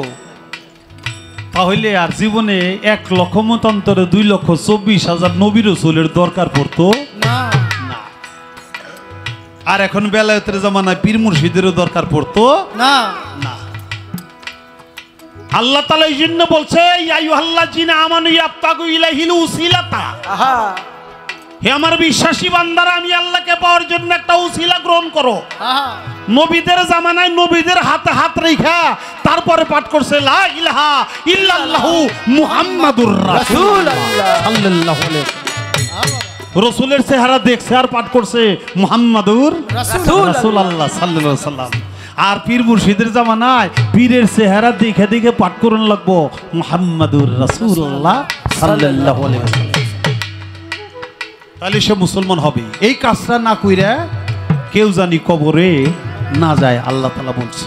তাহলে আর জীবনে 1 লক্ষ মতান্তরে 2,24,000 নবী রাসূলের দরকার পড়তো না আর এখন বেলায়েতের জামানায় পীর মুর্শিদেরও দরকার পড়তো না না আল্লাহ তাআলা এই জন্য বলছে ইয়া আইয়ুহাল্লাযিনা আমানু ইয়াবতাগু ইলাইহিল উসিলাতা হে আমার বিশ্বাসী বান্দারা আমি আল্লাহকে পাওয়ার জন্য একটা উসিলা গ্রহণ করো নবীদের জামানায় নবীদের হাতে হাত রেখা তারপরে পাঠ করছে লা ইলাহা ইল্লাল্লাহু মুহাম্মাদুর রাসূলুল্লাহ সাল্লাল্লাহু আলাইহি রাসূলের চেহারা দেখছে আর পাঠ করছে মুহাম্মাদুর রাসূলুল্লাহ সাল্লাল্লাহু আলাইহি সাল্লাম আর পীর মুর্শিদের জামানায় পীরের চেহারা দেখে দেখে পাঠ করুন লাগবো মুহাম্মাদুর রাসূলুল্লাহ সাল্লাল্লাহু আলাইহি ওয়াসাল্লাম তাহলে সে মুসলমান হবে এই কাজটা না কইরা কেউ জানি কবরে না যায় আল্লাহ তাআলা বলছে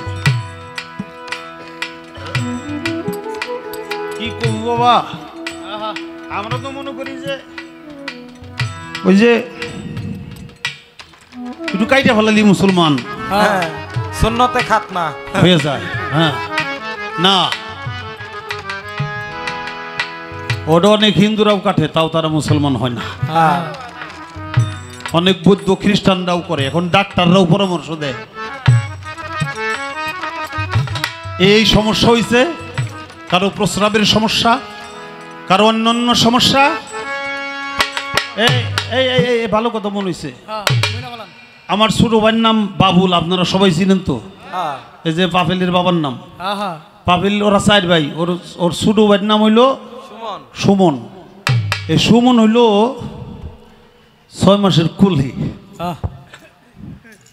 কি করব বাবা আমরা তো মনে করি যে ওই যে একটু কাইটা ফেলালি মুসলমান হ্যাঁ সুন্নতে খাতনা হয়ে যায় হ্যাঁ না ওটা অনেক হিন্দুরাও কাটে তাও তারা মুসলমান হয় না অনেক বৌদ্ধ খ্রিস্টানরাও করে এখন ডাক্তাররাও পরামর্শ দেয় এই সমস্যা হয়েছে, কারো প্রস্রাবের সমস্যা, কারো অন্যান্য সমস্যা। এই এই এই ভালো কথা মনে হয়েছে। আমার ছোট ভাইয়ের নাম বাবুল, আপনারা সবাই চিনেন তো? এই যে পাপেলের বাবার নাম পাপেল, ওরা 4 ভাই। ওর ছোট ভাইয়ের নাম হইল সুমন। এই সুমন হইল 6 মাসের কুলি।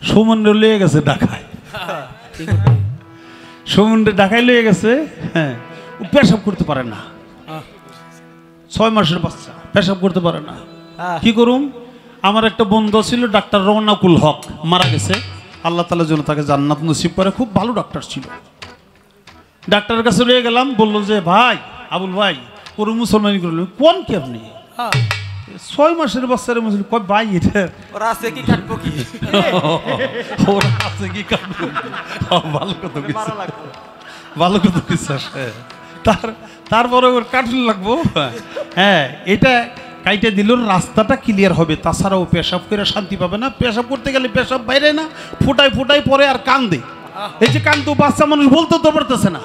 সুমন লয়ে গেছে ঢাকায়, সুমনরে ঢাকায় লয়ে গেছে। হ্যাঁ, ও পেশাব করতে পারে না, 6 মাসের বাচ্চা, পেশাব করতে পারে না। কি করুম? আমার একটা বন্ধু ছিল ডাক্তার রওনাকুল হক, মারা গেছে। আল্লাহ তাআলা যেন তাকে জান্নাত নসিব করে। খুব ভালো ডাক্তার ছিল। ডাক্তারের কাছে লয়ে গেলাম, বললো যে ভাই আবুল ভাই পুরো মুসলমানি করল। কোন কি আপনি? 6 মাসের বাচ্চারে মুসলিম কয় ভাই এটা ওরা আছে কি কাটবো কি? ওরা আছে কি কাটবো? ভালো কথা কইছে, ভালো কথা কইছে। তারপরে ওর কাটুন লাগবো। হ্যাঁ, এটা কাইটে দিল, রাস্তাটা ক্লিয়ার হবে। তাছাড়াও পেশাব করে শান্তি পাবে না। পেশাব করতে গেলে পেশাব বাইরে না, ফুটাই ফুটাই পরে আর কান্দে। এই যে কান্দু, বাচ্চা মানুষ বলতে তো পারতেছে না।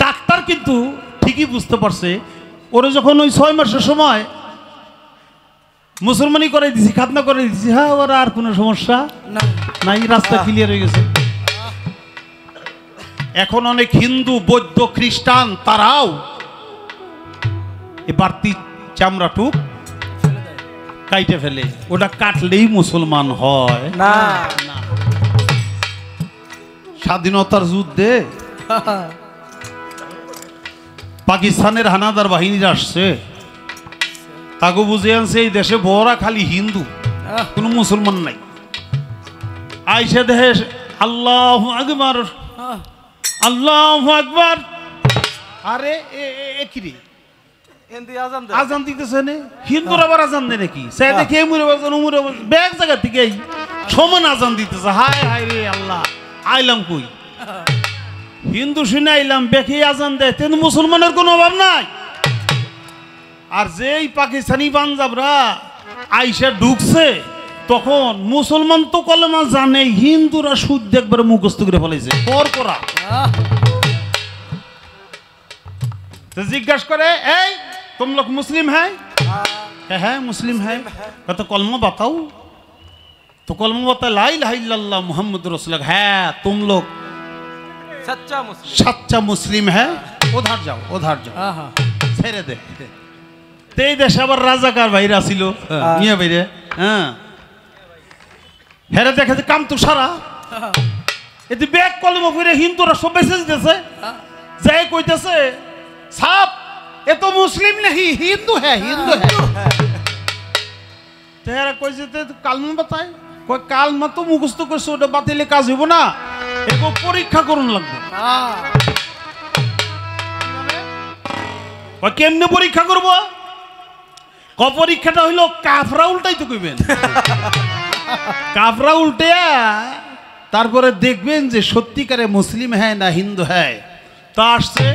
ডাক্তার কিন্তু ঠিকই বুঝতে পারছে। ওরা যখন ওই 6 মাসের সময় মুসলমানি করে দিছি, খাতনা করে দিছি, হ্যাঁ ওরা আর কোনো সমস্যা নাই, রাস্তা ক্লিয়ার হয়ে গেছে। এখন অনেক হিন্দু, বৌদ্ধ, খ্রিস্টান তারাও এই বাড়তি চামড়াটুক কাইটে ফেলে। ওটা কাটলেই মুসলমান হয় না। স্বাধীনতার যুদ্ধে পাকিস্তানের হানাদার বাহিনীরা আসছে, তাকে বুঝে আনছে এই দেশে বড়রা খালি হিন্দু, কোনো মুসলমান নাই। আইসে দেহে আল্লাহু আকবার, আল্লাহু আকবার। আরে কি রে আজান দিতেছে না? হিন্দুর আবার আজান দেয় নাকি? সে দেখে মুরে বাজান উমরে ব্যাগ জায়গা থেকে সমান আজান দিতেছে। হায় হায় রে আল্লাহ, আইলাম কই? হিন্দু শুনে আইলাম, বেঁকে আজান দেয়। তেন মুসলমানের কোনো অভাব নাই। আর যেই পাকিস্তানি পাঞ্জাবরা আইসা ঢুকছে, তখন মুসলমান তো কলেমা জানে, হিন্দুরা শুদ্ধ একবারে মুখস্থ করে ফেলেছে। পর করা জিজ্ঞাসা করে, এই तुम लोग मुस्लिम है? है मुस्लिम है। कहते कलमा बताओ। तो कलमा बता ला इलाहा इल्लल्लाह मुहम्मद रसूलुल्लाह। है तुम लोग सच्चा मुस्लिम है? उधर जाओ, उधर जाओ, ছেড়ে দে। তেই দেশে আবার রাজাকার ভাইরা ছিল, মিয়া ভাইরে। হ্যাঁ, হেরে দেখে যে কাম তো সারা এতে ব্যাগ কলম করে হিন্দুরা সব মেসেজ দিতেছে, যাই কইতেছে সাপ এ তো মুসলিম नहीं হিন্দু है, হিন্দু है। তেরা কইছে তে কালমা বাতায়, কই কালমা তো মুখস্থ করছ, ওটা বাতিলে কাজ হইব না, এগো পরীক্ষা করুন লাগবে। কই কেমনে পরীক্ষা করব? ক পরীক্ষাটা হইলো কাফরা উল্টাইতে কইবেন। কাফরা উল্টে তারপরে দেখবেন যে সত্যিকারে মুসলিম হ্যাঁ না হিন্দু হ্যাঁ। तो আসছে,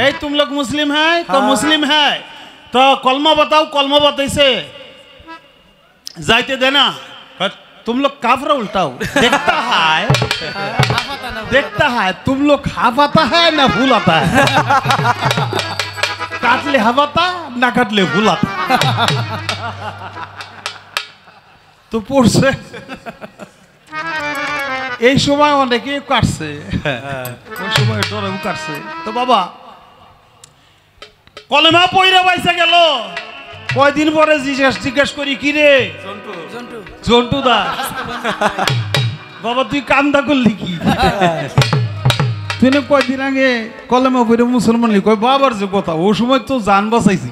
এই तुम लोग मुस्लिम है? तो मुस्लिम है। तो कलमा बताओ, कलमा बताइसे जाते देना। तुम लोग काफरा उल्टाओ। देखता है तुम लोग हाफ आता है ना भूल आता है। काटले हाफ आता ना काटले भूल आता। तो পড়ছে এই সময় অনেকে কাটছে, ওই সময় ডরেও কাটছে। তো বাবা কলেমা পয়রা বাইসা গেল, কয়দিন পরে জিজ্ঞেস করি, কি রে জন্টু দা, বাবা তুই কান্দা করলি কি? তুই না কয়দিন আগে কলেমা পয়রা মুসলমান লি? কয় বাবার যে কথা, ও সময় তো জান বাঁচাইছি।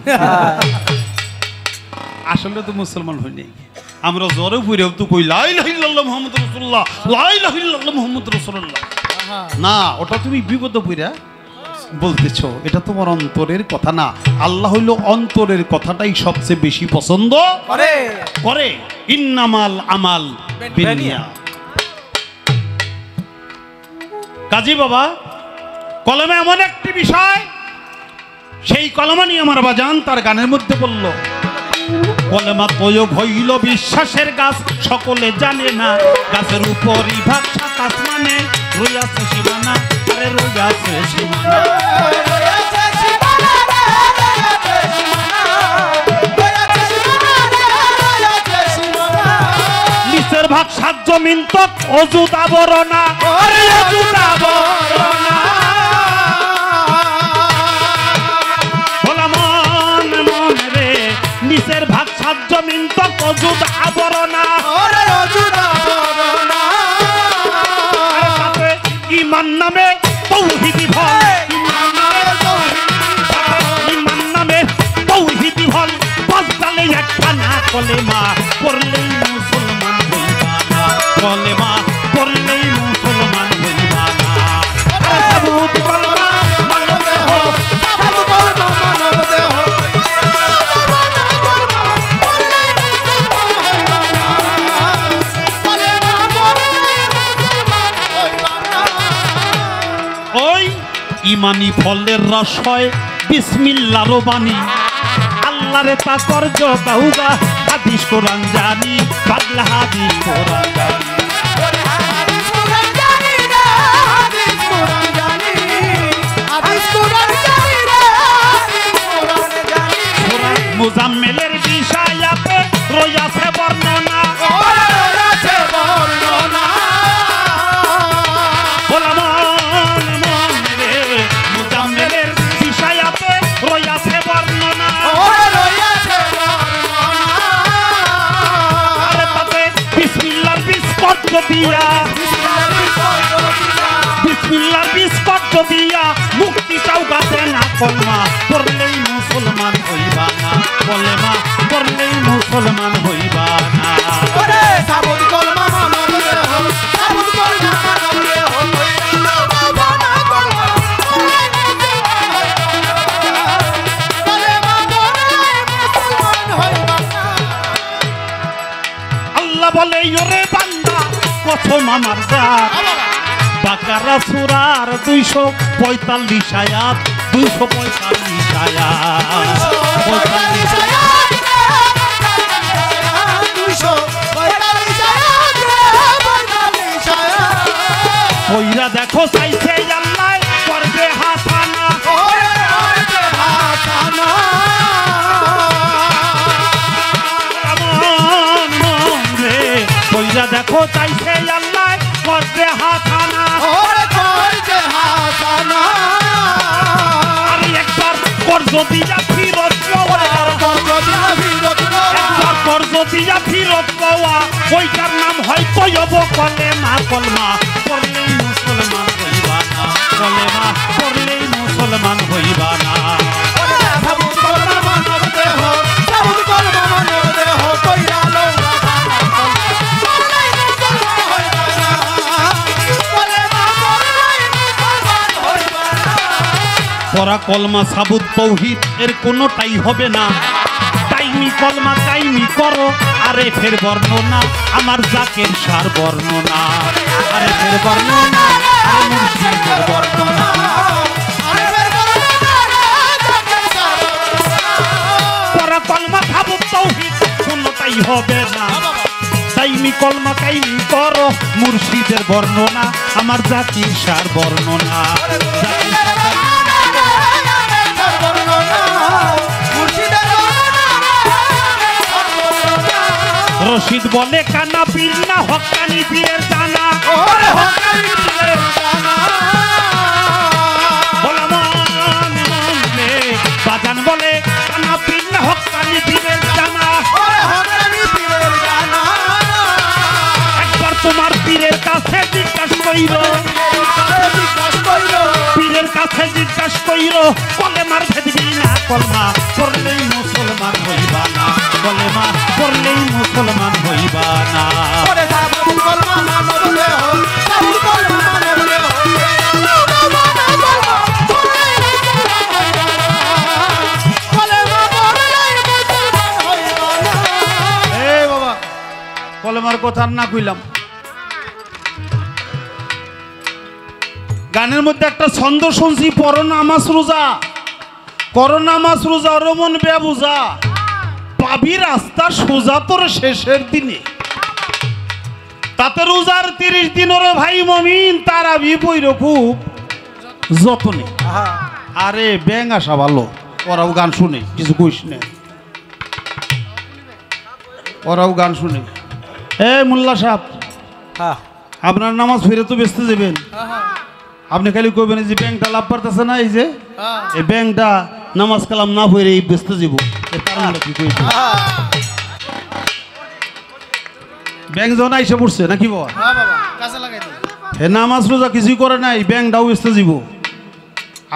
আসলে তো মুসলমান হই নাই আমরা। জ্বরে পড়েও তো কই লা ইলাহা ইল্লাল্লাহ মুহাম্মাদুর রাসূলুল্লাহ, লা ইলাহা ইল্লাল্লাহ মুহাম্মাদুর রাসূলুল্লাহ। না, ওটা তুমি বিপদে পড়া বলতেছো, এটা তোমার অন্তরের কথা না। আল্লাহ হইল অন্তরের কথাটাই সবচেয়ে বেশি পছন্দ করে। ইন্নামাল আমাল বিনিয়া। কাজী বাবা কলমে এমন একটি বিষয়, সেই কলমা নিয়ে আমার বাজান তার গানের মধ্যে বলল, কলেমা প্রয়োগ হইল বিশ্বাসের গাছ, সকলে জানে না গাছের উপরই ভাগ সাতাশ মানে রইয়াছে সীমানা। আরে রইয়াছে সীমানা নিচের ভাগ সাত জমিন তক অযুত আবরণা অযুত আবরণা বলা মন মন রে নিচের ভাগ সাত জমিন তক অযুত আবরণা অযুত আবরণা ইমান নামে তৌহিদি ফল ইমান নামে তৌহিদি ফল বাজলে একখানা কলেমা পড়লেই মুসলমান হইবা না কলেমা পড়লেই মুসলমান হইবা না সাবুত কলমা মানব দেহ সাবুত কলমা মানব দেহ ওই ইমানি ফলের রস হয় বিসমিল্লাহর বাণী আল্লাহরে তাকর জগাউগা হাদিস কোরআন জানি পাগলা হাদিস কোরআন জানি মুজাম্মেলের বিষয়াতে রইয়াছে বর্ণনা বিসমিল্লাহর বিস্পর্শ দিয়া মুক্তি চাও গাছে না কলমা পড়লেই মুসলমান হইবা না কলেমা পড়লেই মুসলমান হইবা না সাবুত কলমা মানব দেহ সাবুত কলমা মানব দেহ আল্লাহ বলে ওরে বান্দা প্রথম আমার জাত বাকারা সূরার 245 আয়াত 245 আয়াত 245 আয়াত 245 আয়াত কইরা দেখো চাইছে আল্লাহ করবে হাসানা করবে হাসানা কইরা দেখো চাইছে আল্লাহ করবে হাসানা আরে একবার কর্জ দিয়া ফিরত পাওয়া একবার কর্জ দিয়া ফিরত পাওয়া ওইটার নাম হয় তয়ব কলেমা কলমা পড়লেই মুসলমান হইবা না কলেমা পড়লেই মুসলমান হইবা না সাবুত কলমা মানব দেহ সাবুত কলমা মানব দেহ কইরা পরা কলমা সাবুত তৌহিদ এর কোনোটাই হবে না টাইমি কলমা কাইমি করো আরে ফের বর্ণনা আমার জাকের সার বর্ণনা আরে ফের বর্ণনা আরে মুর্শিদের বর্ণনা পরা কলমা সাবুত তৌহিদ কোনোটাই হবে না টাইমি কলমা কাইমি করো মুর্শিদের বর্ণনা আমার জাকের সার বর্ণনা রশিদ বলে কানা পীর না হক্কানি পীরের জানা বাজান বলে কানা পীর না হক্কানি পীরের জানা একবার তোমার পীরের কাছে জিজ্ঞাসা কইর পীরের কাছে জিজ্ঞাসা কইর কলেমার ভেদবি না কলমা পড়লেই মুসলমান হইবা না কলেমা পড়লেই মুসলমান হইবা না কলেমার কথা না কইলাম গানের মধ্যে একটা ছন্দ শুনছি পড়ো নামাজ রোজা করো নামাজ রোজা রমন বেবুজা পাবি রাস্তা সোজা তোর শেষের দিনে তাতে রোজার 30 দিন ওরে ভাই মমিন তারাবি পইর খুব যতনে। আরে ব্যাং আসা ভালো, ওরাও গান শুনে, কিছু কইস না, ওরাও গান শুনে। এ মোল্লা সাহেব, আপনার নামাজ ফিরে তো বেচতে যাবেন, আপনি খালি কইবেন যে ব্যাংকটা লাভ পারতেছে না, এই যে এই ব্যাংকটা নামাজ কালাম না ফিরে এই বেচতে যাব, এর কারণটা কি কইবেন? ব্যাংক যখন আইসা পড়ছে নাকি বাবা, হে নামাজ রোজা কিছুই করে নাই, ব্যাংকটাও বেচতে যাব,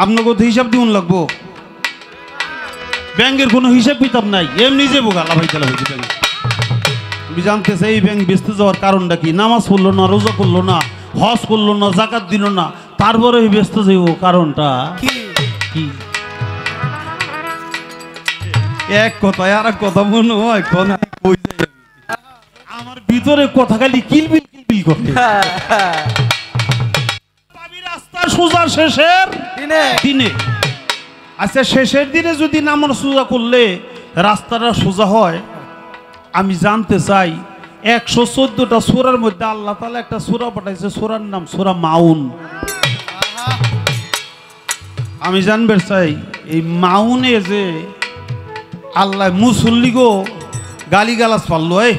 আপনাকে তো হিসাব দিউন লাগবো। ব্যাংকের কোনো হিসাব কিতাব নাই, এমনি যাবো গালা ভাই চালা ভাই ব্যাংক। তুমি জানতেছে এই ব্যাংক বেচতে যাওয়ার কারণটা কি? নামাজ পড়লো না, রোজা করলো না, হজ করলো না, জাকাত দিল না, তারপরে বেচতে যাবো, কারণটা কি? এক কথায় আর এক কথা মনে হয় আমার ভিতরে কথা খালি কিলবিল কিলবিল করে। রাস্তা সোজা শেষের দিনে, আচ্ছা শেষের দিনে যদি নামাজ সোজা করলে রাস্তাটা সোজা হয়, আমি জানতে চাই 114টা সূরার মধ্যে আল্লাহ তাআলা একটা সূরা পাঠাইছে, সূরার নাম সূরা মাউন। আমি জানতে চাই এই মাউনে যে আল্লাহ মুসল্লিগো গালিগালাজ পারলো, এই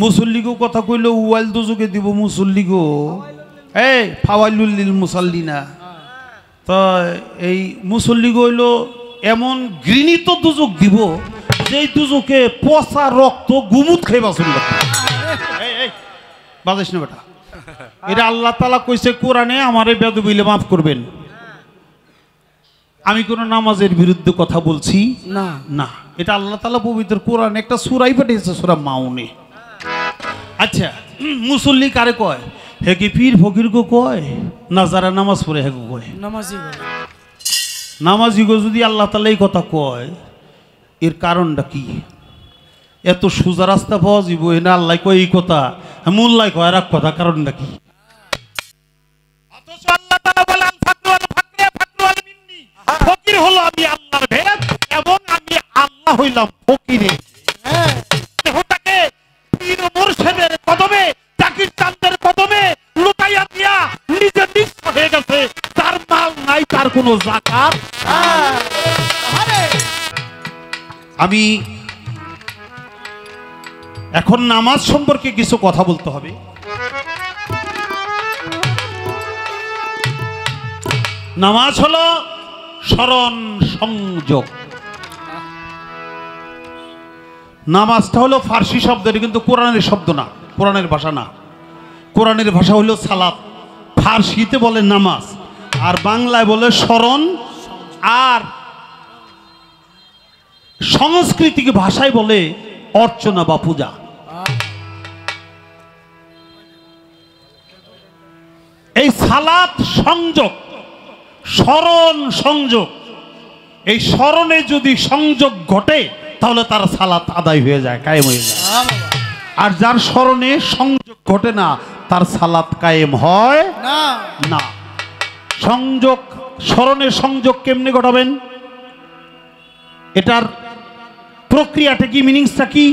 মুসল্লিগো কথা কইলো উয়াইল দুজুকে দিব মুসল্লিগো, এই ফাওয়াইলুল লিল মুসাল্লিনা। তো এই মুসল্লিগো হইলো এমন ঘৃণিত দুজক দিব যেই দুজকে পচা রক্ত গুমুত খাইবা শুনল। বাজাইস না বেটা, এটা আল্লাহ তাআলা কইছে কোরআনে, আমারে বেদবিলে মাফ করবেন। আমি কোন নামাজের বিরুদ্ধে কথা বলছি না, না, এটা আল্লাহ তাআলা পবিত্র কোরআনে একটা সূরাই পাঠিয়েছে, সূরা মাউনে। আচ্ছা মুসল্লি কারে কয়? হে কি পীর ফকির গো কয় না, যারা নামাজ পড়ে হে গো কয়? নামাজি গো। যদি আল্লাহ তাআলা এই কথা কয়, এর কারণটা কি? এত সোজা রাস্তা পাওয়া যাবো না, আল্লাহ কয় এই কথা, মোল্লাই কয় আর এক কথা, কারণটা কি? অথচ আল্লাহ তাআলা বলেন ফকির হলো আমি আল্লাহর ভেদ, এবং আমি আল্লাহ হইলাম ফকিরে। দেহটাকে পীর মুর্শিদের কদমে, জাকির চাঁদের কদমে লুটাইয়া দিয়া নিজে নিঃস্ব হয়ে গেছে, তার মাল নাই, তার কোনো যাকাত। আমি এখন নামাজ সম্পর্কে কিছু কথা বলতে হবে। নামাজ হলো স্মরণ সংযোগ। নামাজটা হলো ফার্সি শব্দ, কিন্তু কোরআনের শব্দ না, কোরআনের ভাষা না। কোরআনের ভাষা হলো সালাত, ফার্সিতে বলে নামাজ, আর বাংলায় বলে স্মরণ, আর সাংস্কৃতিক ভাষায় বলে অর্চনা বা পূজা। এই সালাত সংযোগ, স্মরণ সংযোগ, এই স্মরণে যদি সংযোগ ঘটে তাহলে তার সালাত আদায় হয়ে যায়, কায়েম হয়ে যায়। আর যার স্মরণে সংযোগ ঘটে না, তার সালাত কায়েম হয় না। সংযোগ, স্মরণে সংযোগ কেমনে ঘটাবেন? এটার প্রক্রিয়াটা কি, মিনিংসটা কি?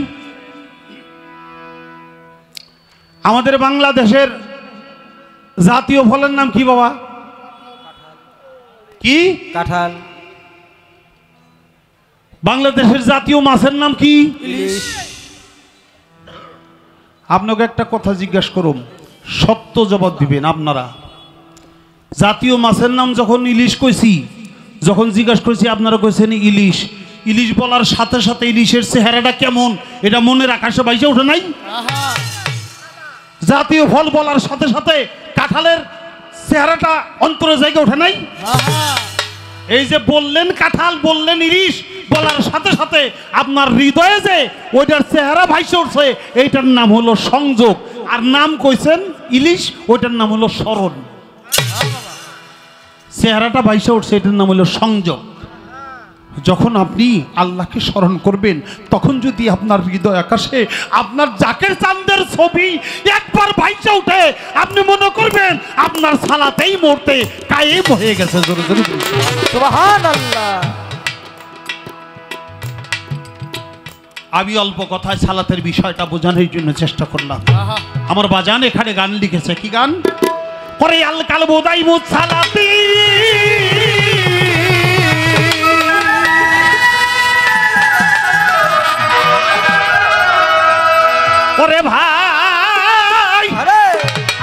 আমাদের বাংলাদেশের জাতীয় ফলের নাম কি বাবা? কি? কাঁঠাল। বাংলাদেশের জাতীয় মাছের নাম কি? ইলিশ। আপনাকে একটা কথা জিজ্ঞাসা করুন, সত্য জবাব দিবেন আপনারা। জাতীয় মাছের নাম যখন ইলিশ কইছি, যখন জিজ্ঞাসা করেছি আপনারা কইছেন ইলিশ। ইলিশ বলার সাথে সাথে ইলিশের চেহারাটা কেমন এটা মনের আকাশে বাইসে ওঠে নাই? জাতীয় ফল বলার সাথে সাথে কাঁঠালের চেহারাটা অন্তরে জায়গা ওঠে নাই? এই যে বললেন কাঁঠাল, বললেন ইলিশ, বলার সাথে সাথে আপনার হৃদয়ে যে ওইটার চেহারা ভাইসে উঠছে, এইটার নাম হলো সংযোগ। আর নাম কইছেন ইলিশ, ওইটার নাম হলো স্মরণ। চেহারাটা ভাইসে উঠছে, এটার নাম হলো সংযোগ। যখন আপনি আল্লাহকে স্মরণ করবেন, তখন যদি আপনার হৃদয় আকাশে আপনার জাকের চাঁদের ছবি একবার ভাইসে উঠে, আপনি মনে করবেন আপনার সালাত এই মুহূর্তে কায়েম হয়ে গেছে। জোরে জোরে সুবহানাল্লাহ। আমি অল্প কথায় সালাতের বিষয়টা বোঝানোর জন্য চেষ্টা করলাম। আমার বাজান এখানে গান লিখেছে, কি গান? করে আল কালবু দাইমুস সালাতি ওরে ভাই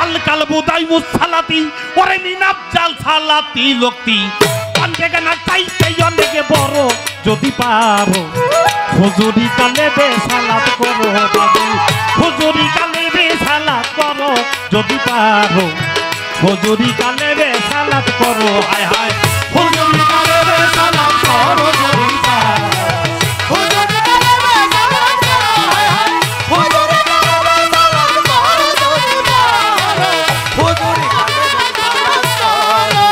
আল কালবু দাইমুস সালাতি ওরে মিনাব জাল সালাতি লোকটি অনেকে না চাইতে অনেকে বড় যদি পারো হুজুরি কালে বে সালাত করো বাবু হুজুরি কালে বে সালাত করো যদি পারো হুজুরি কালে বে সালাত করো হায় হায় হুজুরি কালে বে সালাত করো যদি পারো হুজুরি কালে বে সালাত করো হায় হায় হুজুরি কালে বে সালাত করো যদি পারো হুজুরি কালে বে সালাত করো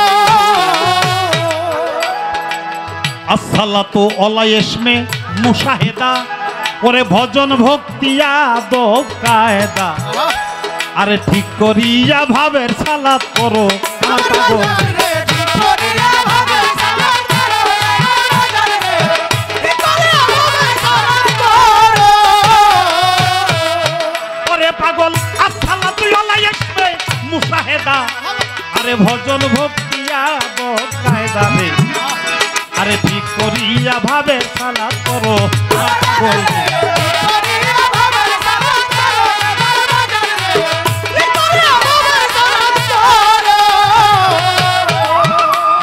আসসালাতু আলা ইসমে মুশাহিদা ওরে ভজন ভক্তি আদব কায়দা আরে ঠিক করিয়া ভাবের সালাত করো ওরে পাগল আসসালাতু আলা ইসমে মুশাহিদা আরে ভজন ভক্তি আদব কায়দা রে আরে ঠিক করিয়া ভাবে সালাত করো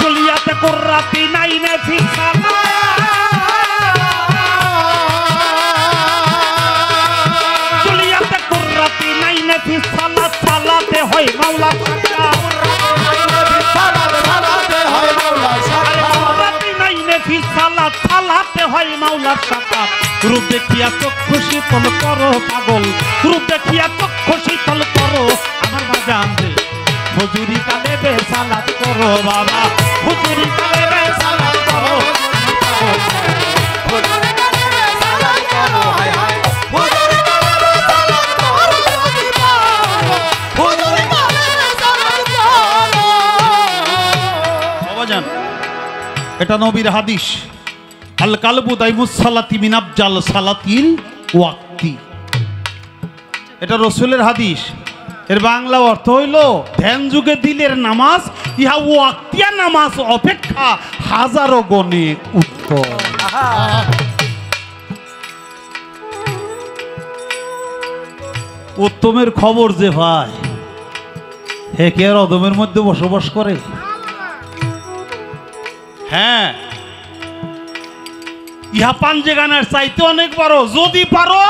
জুলিয়াতে কুররাতি নাইনে ফি জুলিয়াতে কুররাতি নাইনে ফি সালাত সালাতে হয় মাওলা সালাত সালাতে হয় মাওলার সাকাত রূপ দেখিয়া চক্ষু শীতল করো পাগল রূপ দেখিয়া চক্ষু শীতল করো আমার বাজান রে হুজুরি কালে বে সালাত করো বাবা হুজুরি কালে বে সালাত করো হুজুরি কালে বে সালাত করো হায় হায় হুজুরি কালে বে সালাত করো যদি পারো হুজুরি কালে বে সালাত করো বাবা জান এটা নবীর হাদিস আল কালবু দাইমুস সালাতি মিন আফজাল সালাতিল ওয়াক্তি এটা রাসূলের হাদিস এর বাংলা অর্থ হইল ধ্যান যুগে দিলের নামাজ ইহা ওয়াক্তিয়া নামাজ অপেক্ষা হাজারো গুণে উত্তম উত্তমের খবর যে ভাই হে কে আর অদমের মধ্যে বসবাস করে হ্যাঁ ইহা পাঞ্জে গানের চাইতে অনেক বড় যদি পারো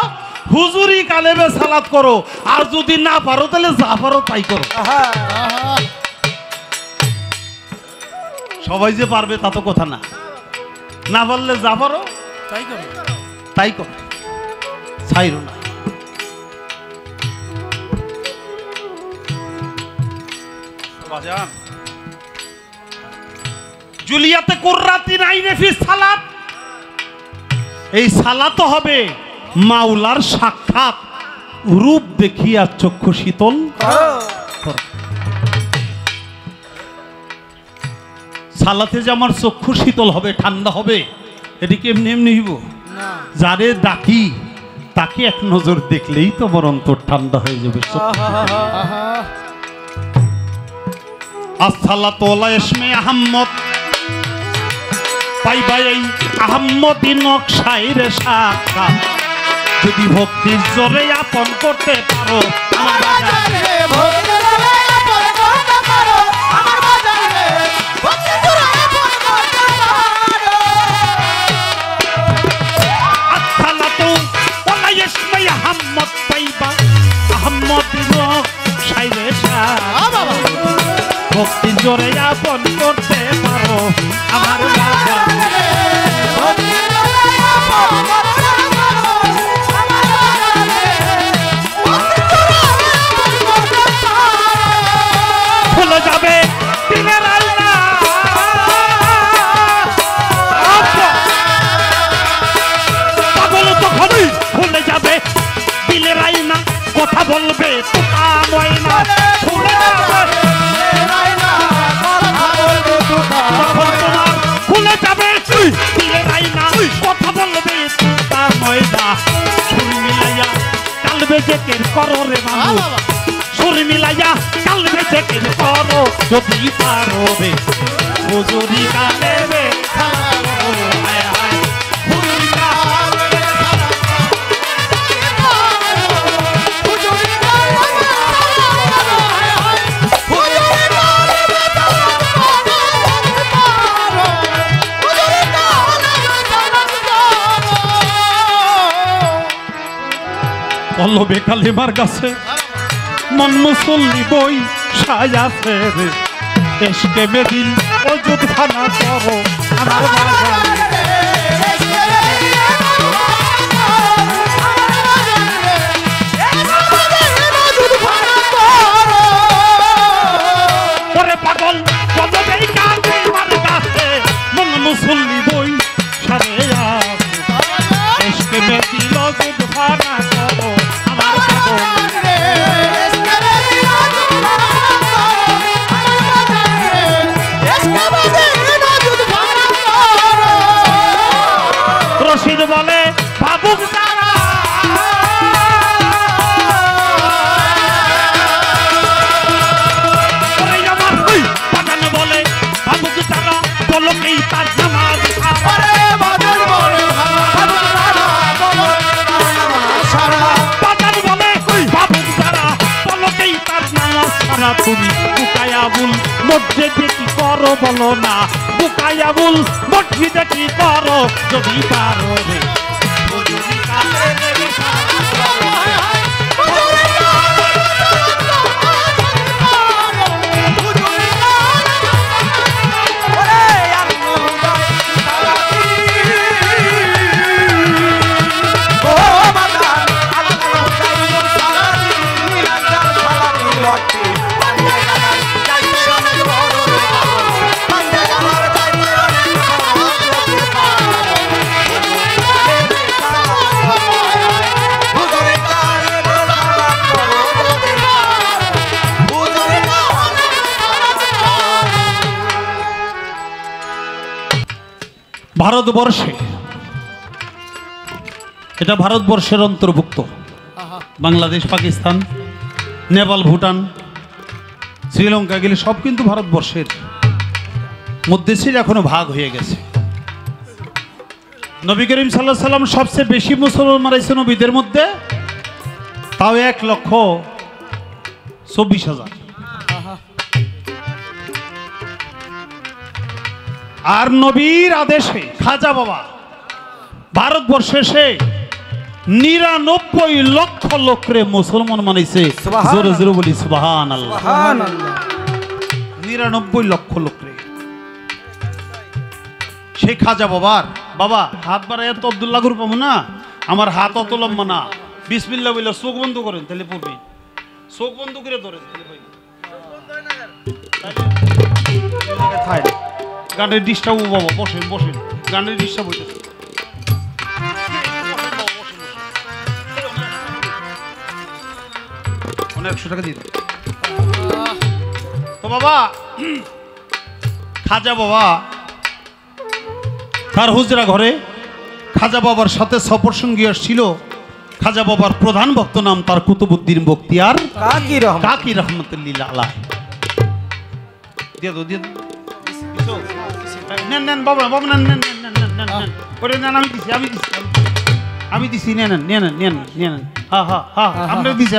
হুজুরি কালেবে সালাত করো আর যদি না পারো তাহলে যা পারো তাই করো সবাই যে পারবে তা তো কথা না না পারলে যা পারো তাই করো তাই করো ছাইরো না বাজান জুলিয়াতে কুররাতি নাইনে ফি সালাত এই সালাত হবে মাওলার সাক্ষাৎ রূপ দেখিয়া চক্ষু শীতল সালাতে যে আমার চক্ষু শীতল হবে ঠান্ডা হবে এটি কেমনি এমনি হইব যারে ডাকি তাকে এক নজর দেখলেই তো আমার অন্তর ঠান্ডা হয়ে যাবে আসসালাতু আলা ইসমে আহমদ পাইবা এই আহম্মদী নকশায় রে সাক্ষাৎ যদি ভক্তির জোরে আপন করতে পারো আমার বাজারে ভক্তির জোরে আপন করতে পারো আমার বাজারে ভক্তির জোরে আপন করতে পারো আসসালাতু আলা ইসমে আহমদ পাইবা আহম্মদী নকশায় রে সাক্ষাৎ ভক্তির জোরে আপন করতে পারো আমার বাজারে ভক্তির জোরে আপন করতে পারো আমার বাজারে ভক্তির জোরে আপন করতে পারো ভুলে যাবে দিনের আল্লাহ পাগল তো খনি ভুলে যাবে দিনের আইনা কথা বলবে তোতা ময়না ভুলে যাবে ভুলে যাবে কথা বলবে ময়দা সুর মিলাইয়া কালবে জেকের করো রে বাবু হুজুর মিলাইয়া কাল বেঁচে কেন করো যদি পারো রে হুজুরি কালে রে হায় হায় হুজুরি কালে রে পল্লবে কালিমার কাছে মন মুসল্লি বই সাজাছে রে এসকে বেদিন অযুত ফানা করো আমার পরে পাগল পল্লবে কালিমার কাছে মন মুসল্লি বই সারে এসকে বেদিন অযুত ফানা করো আমার পাগল রশিদ বলে ভাবুক তারা পাঠান বলে ভাবুক তারা বলকেই তার নামাজ পাঠান বলে ভাবুক তারা বলকেই তার নামাজ সারা তুমি বুকায়াবুল মসজিদে কি করো বলো না বুকায়াবুল মসজিদে কি করো যদি পারো রে হুজুরি কালে রে ভারতবর্ষে এটা ভারতবর্ষের অন্তর্ভুক্ত বাংলাদেশ পাকিস্তান নেপাল ভুটান শ্রীলঙ্কা গেলে সব কিন্তু ভারতবর্ষের মধ্যে ছিল এখনো ভাগ হয়ে গেছে নবী করিম সাল্লাল্লাহু আলাইহি সাল্লাম সবচেয়ে বেশি মুসলমান মারাইছে নবীদের মধ্যে তাও 1,24,000 আর নবীর আদেশে খাজা বাবা ভারতবর্ষে সে 99 লক্ষ লোকরে মুসলমান মানাইছে জোরে জোরে বলি সুবহানাল্লাহ 99 লক্ষ লোকরে সেই খাজা বাবার বাবা হাত বাড়ায় এত আব্দুল্লাহ গুরু পাবো না আমার হাত অত লম্বা না বিসমিল্লাহ বলে চোখ বন্ধ করেন তাহলে পড়বি চোখ বন্ধ করে ধরেন তাহলে গানের ডিস্টার্ব বাবা বসেন বসেন গানের ডিস্টার্ব হইতেছে অনেক 100 টাকা দিয়ে তো বাবা খাজা বাবা তার হুজরা ঘরে খাজা বাবার সাথে সফর সঙ্গী আসছিল খাজা বাবার প্রধান ভক্ত নাম তার কুতুবউদ্দিন বখতিয়ার কাকি রহমতুল্লাহ আলাইহি দিয়ে দো দিয়ে নেন নেন বাবা বাবা নেন নেন নেন নেন নেন নেন ওরে নেন আমি দিছি নেন নেন নেন নেন হ্যাঁ হ্যাঁ হ্যাঁ আপনারা দিছি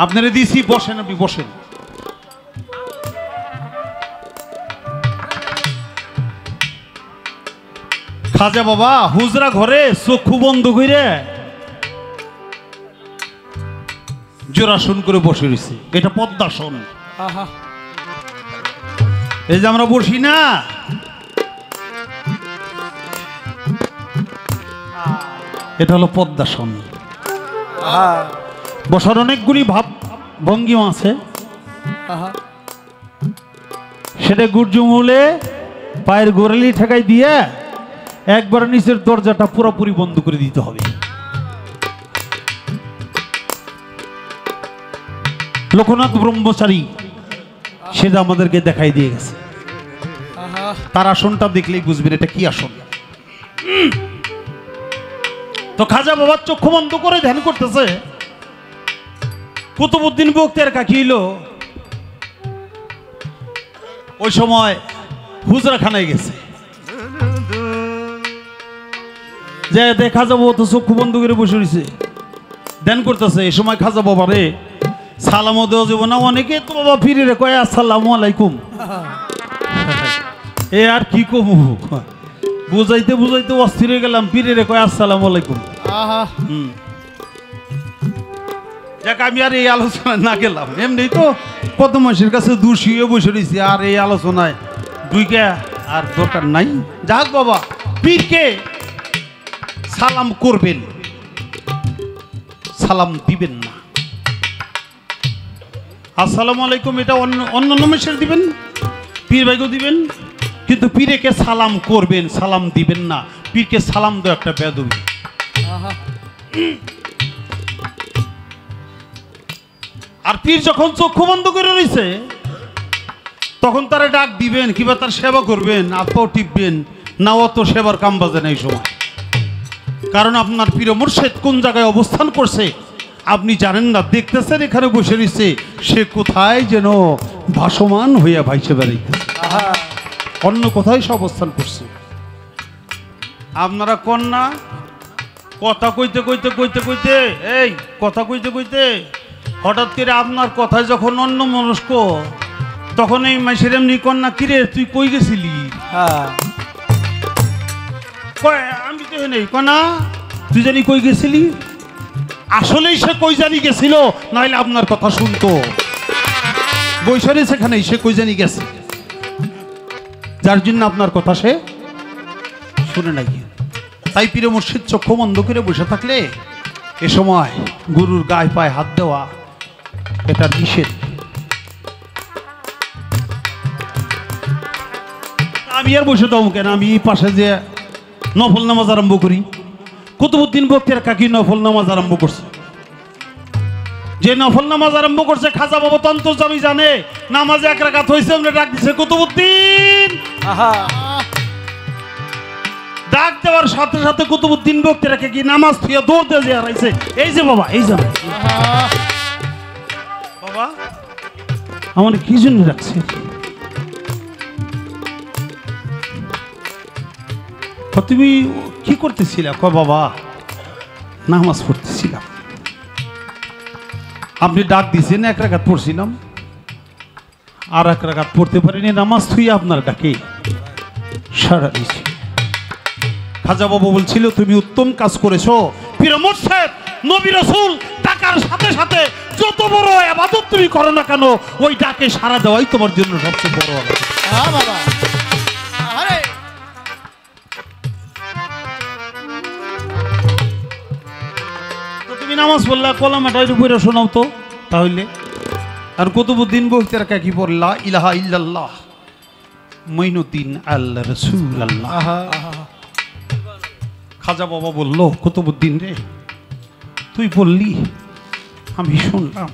আপনারা দিছি বসেন আপনি বসেন খাজা বাবা হুজরা ঘরে চক্ষু বন্ধ কইরে জোড়াসন করে বসে রয়েছে এটা পদ্মাসন এই যে আমরা বসি না এটা হলো পদ্মাসন বসার অনেকগুলি ভাব ভঙ্গিমা আছে সেটা গুর্জুমুলে পায়ের গোড়ালি ঠেকাই দিয়ে একবার নিচের দরজাটা পুরোপুরি বন্ধ করে দিতে হবে লোকনাথ ব্রহ্মচারী সেটা আমাদেরকে দেখাই দিয়ে গেছে তার আসনটা দেখলেই বুঝবেন এটা কি আসন তো খাজা বাবার চক্ষু বন্ধ করে ধ্যান করতেছে কুতুবউদ্দিন বখতিয়ার কাকিল ওই সময় হুজরাখানায় গেছে, যে দেখা যাবো তো চক্ষু বন্ধ করে বসে রয়েছে ধ্যান করতেছে। এই সময় খাজা বাবারে সালামও দেওয়া যাবো না, অনেকে তো বাবা ফিরে রে কয় আসসালামু আলাইকুম। এ আর কি কমু, বুঝাইতে বুঝাইতে অস্থির হয়ে গেলাম, ফিরে রে কয় আসসালামু আলাইকুম। দেখ আমি আর এই আলোচনায় না গেলাম, এমনি তো কত মানুষের কাছে দূষিয়ে বসে রয়েছি, আর এই আলোচনায় দুইটা আর দরকার নাই। যাক বাবা, পীরকে সালাম করবেন, সালাম দিবেন না। আসসালামু আলাইকুম এটা অন্য মানুষের দিবেন, পীর ভাইকেও দিবেন, কিন্তু পীরকে সালাম করবেন, সালাম দিবেন না। পীরকে সালাম দেওয়া একটা বেয়াদবি। আর পীর যখন চক্ষু বন্ধ করে রয়েছে তখন তারা ডাক দিবেন কিংবা তার সেবা করবেন, আত্মাও টিপবেন না, অত সেবার কাম বাজে না এই সময়। কারণ আপনার পীর মুর্শিদ কোন জায়গায় অবস্থান করছে আপনি জানেন না, দেখতেছেন এখানে বসে রয়েছে, সে কোথায় যেন ভাসমান হইয়া ভাইসে বেড়াইতেছে, অন্য কোথায় সে অবস্থান করছে। আপনারা কন্যা কথা কইতে কইতে কইতে কইতে এই কথা কইতে কইতে হঠাৎ করে আপনার কথায় যখন অন্য মনস্ক, তখন এই মাসের এমনি কন্যা কিরে তুই কই গেছিলি? আমি তো নেই কনা, তুই জানি কই গেছিলি? আসলেই সে কই জানি গেছিল, নাহলে আপনার কথা শুনতো। বৈশালী সেখানে সে কই জানি গেছে, যার জন্য আপনার কথা সে শুনে নাই। তাই পীর মুর্শিদ চক্ষু বন্ধ করে বসে থাকলে এ সময় গুরুর গায়ে পায়ে হাত দেওয়া এটা নিষেধ। আমি আর বসে দাও কেন, আমি পাশে যে নফল নামাজ আরম্ভ করি, কুতুবউদ্দিন বখতিয়ার কাকি নফল নামাজ আরম্ভ করছে। যে নফল নামাজ আরম্ভ করছে খাজা বাবা তন্তজামি জানে, নামাজে এক রাকাত হয়েছে, আমরা ডাক দিছে কুতুবউদ্দিন। ডাক দেওয়ার সাথে সাথে কুতুবউদ্দিন বখতিয়ার কাকি নামাজ থুয়ে দৌড় দিয়ে যে হারাইছে, এই যে বাবা, এই যে বাবা আমার কি জন্য রাখছে? তুমি কি করতেছিলা? ক বাবা নামাজ পড়তেছিলাম। আপনি ডাক দিয়েছেন, এক রাকাত পড়ছিলাম, আর এক রাকাত পড়তে পারিনি, নামাজ থুই আপনার ডাকে সাড়া দিয়েছি। খাজা বাবু বলছিল তুমি উত্তম কাজ করেছো, পীর মুর্শিদ নবী রাসূল ডাকার সাথে সাথে যত বড় ইবাদত তুমি করো না কেন, ওই ডাকে সাড়া দেওয়াই তোমার জন্য সবচেয়ে বড় ইবাদত। হ্যাঁ বাবা, নামাজ পড়লা কলামাটা উপরে শোনাও তো তাহলে। আর কুতুবউদ্দিন বখতিয়ার কাকি পড়লা ইলাহা ইল্লাল্লাহ মঈনুদ্দিন আল্লাহ রাসূলুল্লাহ। খাজা বাবা বলল কুতুবউদ্দিন রে তুই বললি আমি শুনলাম,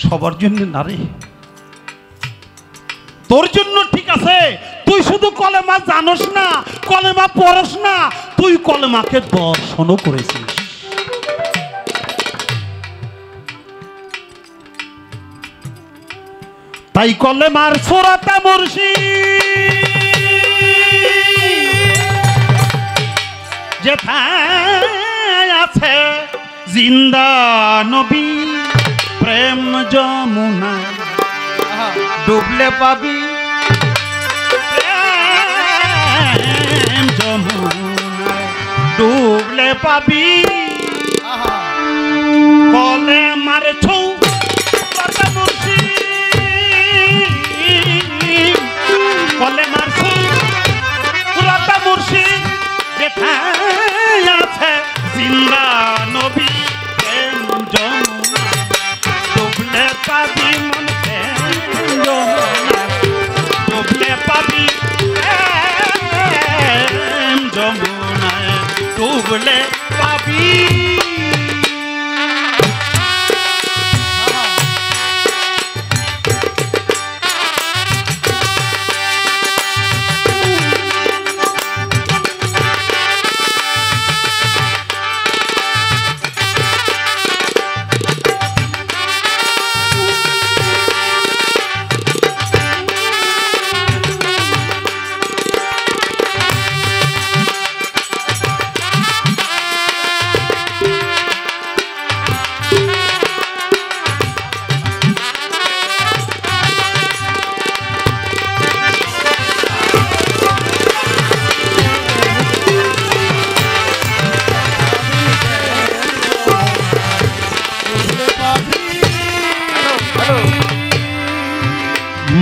সবার জন্য না রে, তোর জন্য ঠিক আছে, তুই শুধু কলেমা জানোস না, কলেমা পড়স না, তুই কলেমাকে দর্শনও করেছিস। তাই কলেমার সূরাতে মুর্শিদ যেথায় আছে জিন্দা নবী, প্রেম যমুনা ডুবলে পাবি, প্রেম যমুনা ডুবলে পাবি। কলেমার সূরাতে মুর্শিদ, কলেমার সূরাতে মুর্শিদ যেথায় আছে জিন্দা নবী, প্রেম যমুনা ডুবলে পাবি, মন প্রেম যমুনা ডুবলে পাবি, প্রেম যমুনা ডুবলে পাবি।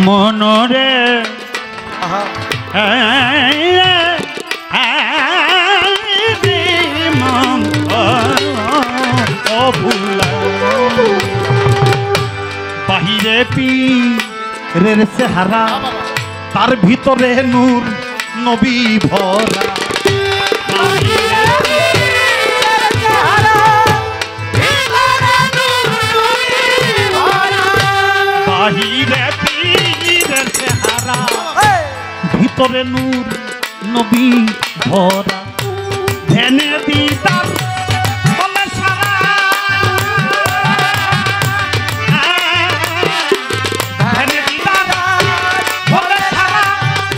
মনরে বাহিরে পীরের চেহারা, তার ভিতরে নূর নবী ভরা। বাহিরে পীরের চেহারা, ভিতরে নূর নবী ভরা। ধ্যানে দিদার বলে সারা, ধ্যানে দিদার বলে সারা।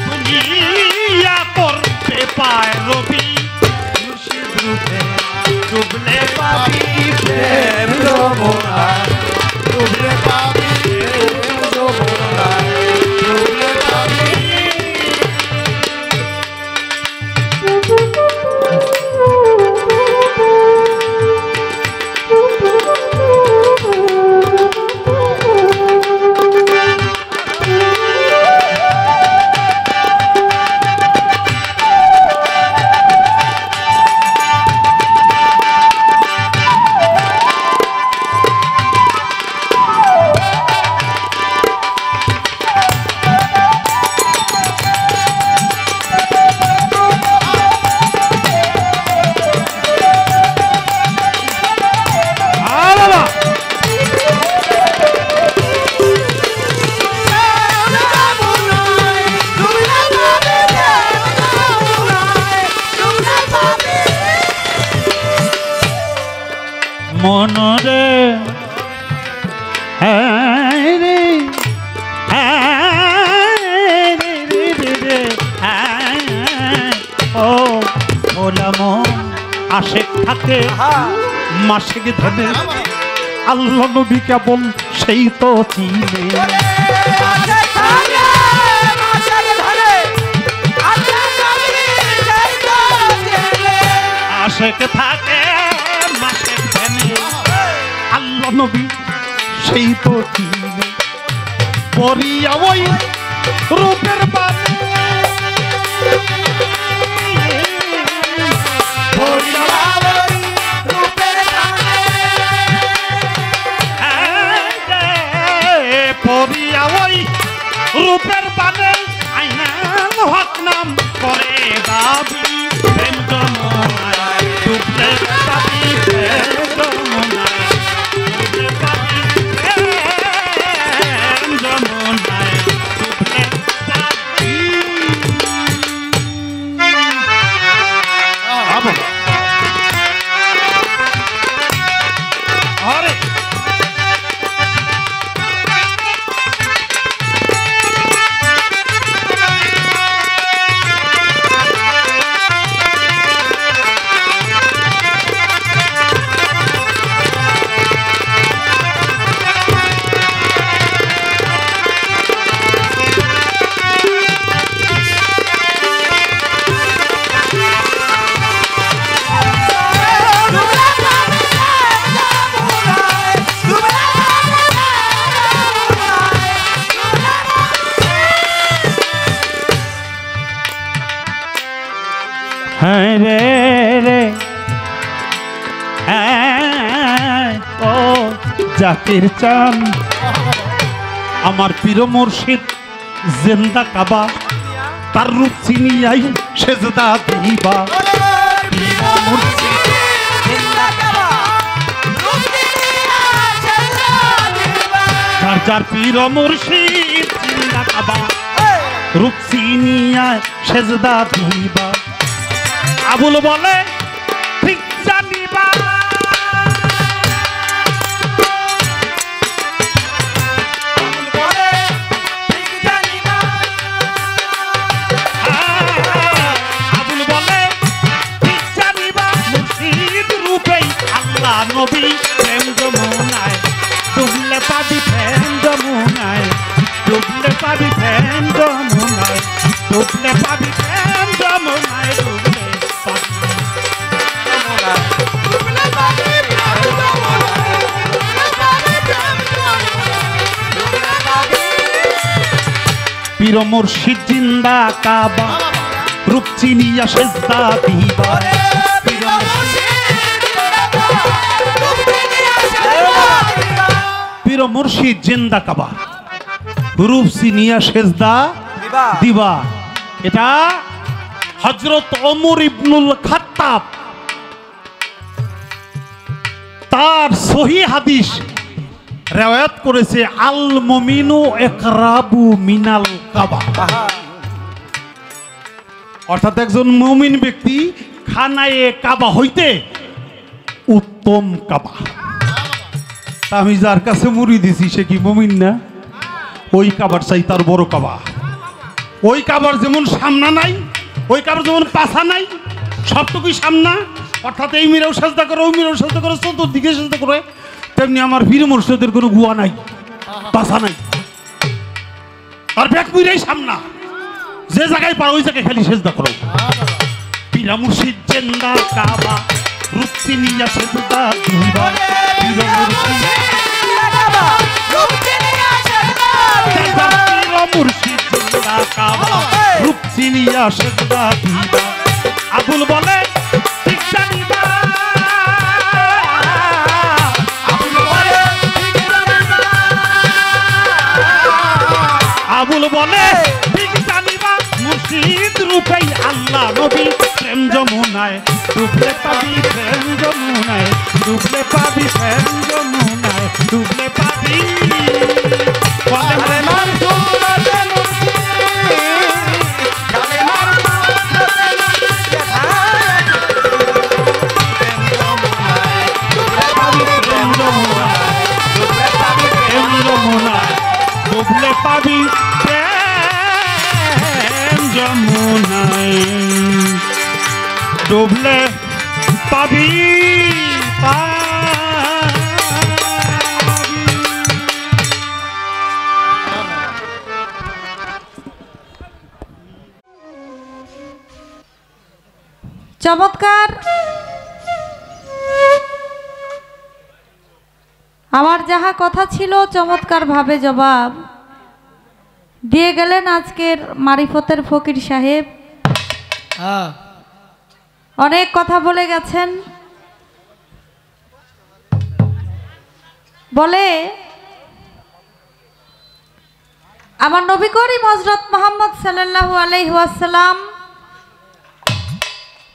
দুনিয়া করতে পায় রবি, মুর্শিদ রূপে ডুবলে পাবি প্রেম যমুনায়, ডুবলে পাবি প্রেম যমুনায়, ডুবলে পাবি। মনরে রে ও ওলাম আশেক থাকে মাসিক ধরে, আল্লাহ নবী কেবল সেই তো চিনে। আশেক থাকে মাসিক ধরে, আল্লাহ নবী সেই তো চিনে। পরিয়া ওই রূপের বাণী, পরিয়া ওই রূপের বানে আইনাল হক নাম করে দাবি প্রেম যমুনায়, ডুবলে পাবি প্রেম যমুনায়, ডুবলে পাবি প্রেম যমুনায়, ডুবলে পাবি। আরে রে রে ও জাতির চান আমার পীর মুর্শিদ জিন্দা কাবা, তার রূপ চিনিয়াই সেজদা দিবা। পীর মুর্শিদ জিন্দা কাবা, যার যার পীর মুর্শিদ জিন্দা কাবা, রূপ চিনিয়াই সেজদা দিবা। আবুল বলে ঠিক জানিবা, আবুল বলে ঠিক জানিবা। মুর্শিদ রূপেই আল্লাহ নবী প্রেম যমুনায়, ডুবলে পাবি প্রেম যমুনায়, ডুবলে পাবি প্রেম যমুনায়, ডুবলে পাবি প্রেম যমুনায়, ডুবলে পীর মুর্শিদ জিন্দা কাবা রূপ চিনিয়া সেজদা দিবা পীর পীর মুর্শিদ জিন্দা কাবা রূপ চিনিয়া সেজদা দিবা। এটা হযরত ওমর ইবনুল খাত্তাব তার সহিহ হাদিস রিওয়ায়াত করেছে, আল মুমিনু ইকরাবু মিনাল কাবা। অর্থাৎ একজন মুমিন ব্যক্তি খানায়ে কাবা হইতে উত্তম কাবা। আমি যার কাছে মুড়ি দিছি সে কি মুমিন না? ওই কাবার চাই তার বড় কাবা। ওই কাবার যেমন সামনা নাই, ওই কাবার যেমন পাছা নাই, সবটুকুই সামনা। অর্থাৎ এই মিরাও সাজদা করে, ওই মিরাও সাজদা করে, চতুর্দিকে সাজদা করে, তেমনি আমার পীর মুর্শিদের কোনো গুয়া নাই, পাছা নাই। আর ব্যাক মিরাই সামনা, যে জায়গায় পারো ওই জায়গায় খালি সাজদা করো। পীর মুর্শিদ জিন্দা কাবা রূপ চিনিয়া সেজদা দিবা পীর মুর্শিদ মুর্শিদ জিন্দা কাবা রূপ চিনিয়া সেজদা দিবা। আবুল বলে শিক্ষা নিবা, আবুল বলে শিক্ষা নিবা। মুর্শিদ রূপেই আল্লাহ নবী প্রেম যমুনায় ডুবলে পাবি, প্রেম যমুনায় ডুবলে পাবি, প্রেম যমুনায় ডুবলে পাবি। ডুবলে পাবি প্রেম যমুনায়, ডুবলে পাবি চমৎকার। আমার যাহা কথা ছিল চমৎকার ভাবে জবাব দিয়ে গেলেন আজকের মারিফতের ফকির সাহেব। অনেক কথা বলে গেছেন। বলে আমার নবী করিম হযরত মুহাম্মদ সাল্লাল্লাহু আলাইহি ওয়াসাল্লাম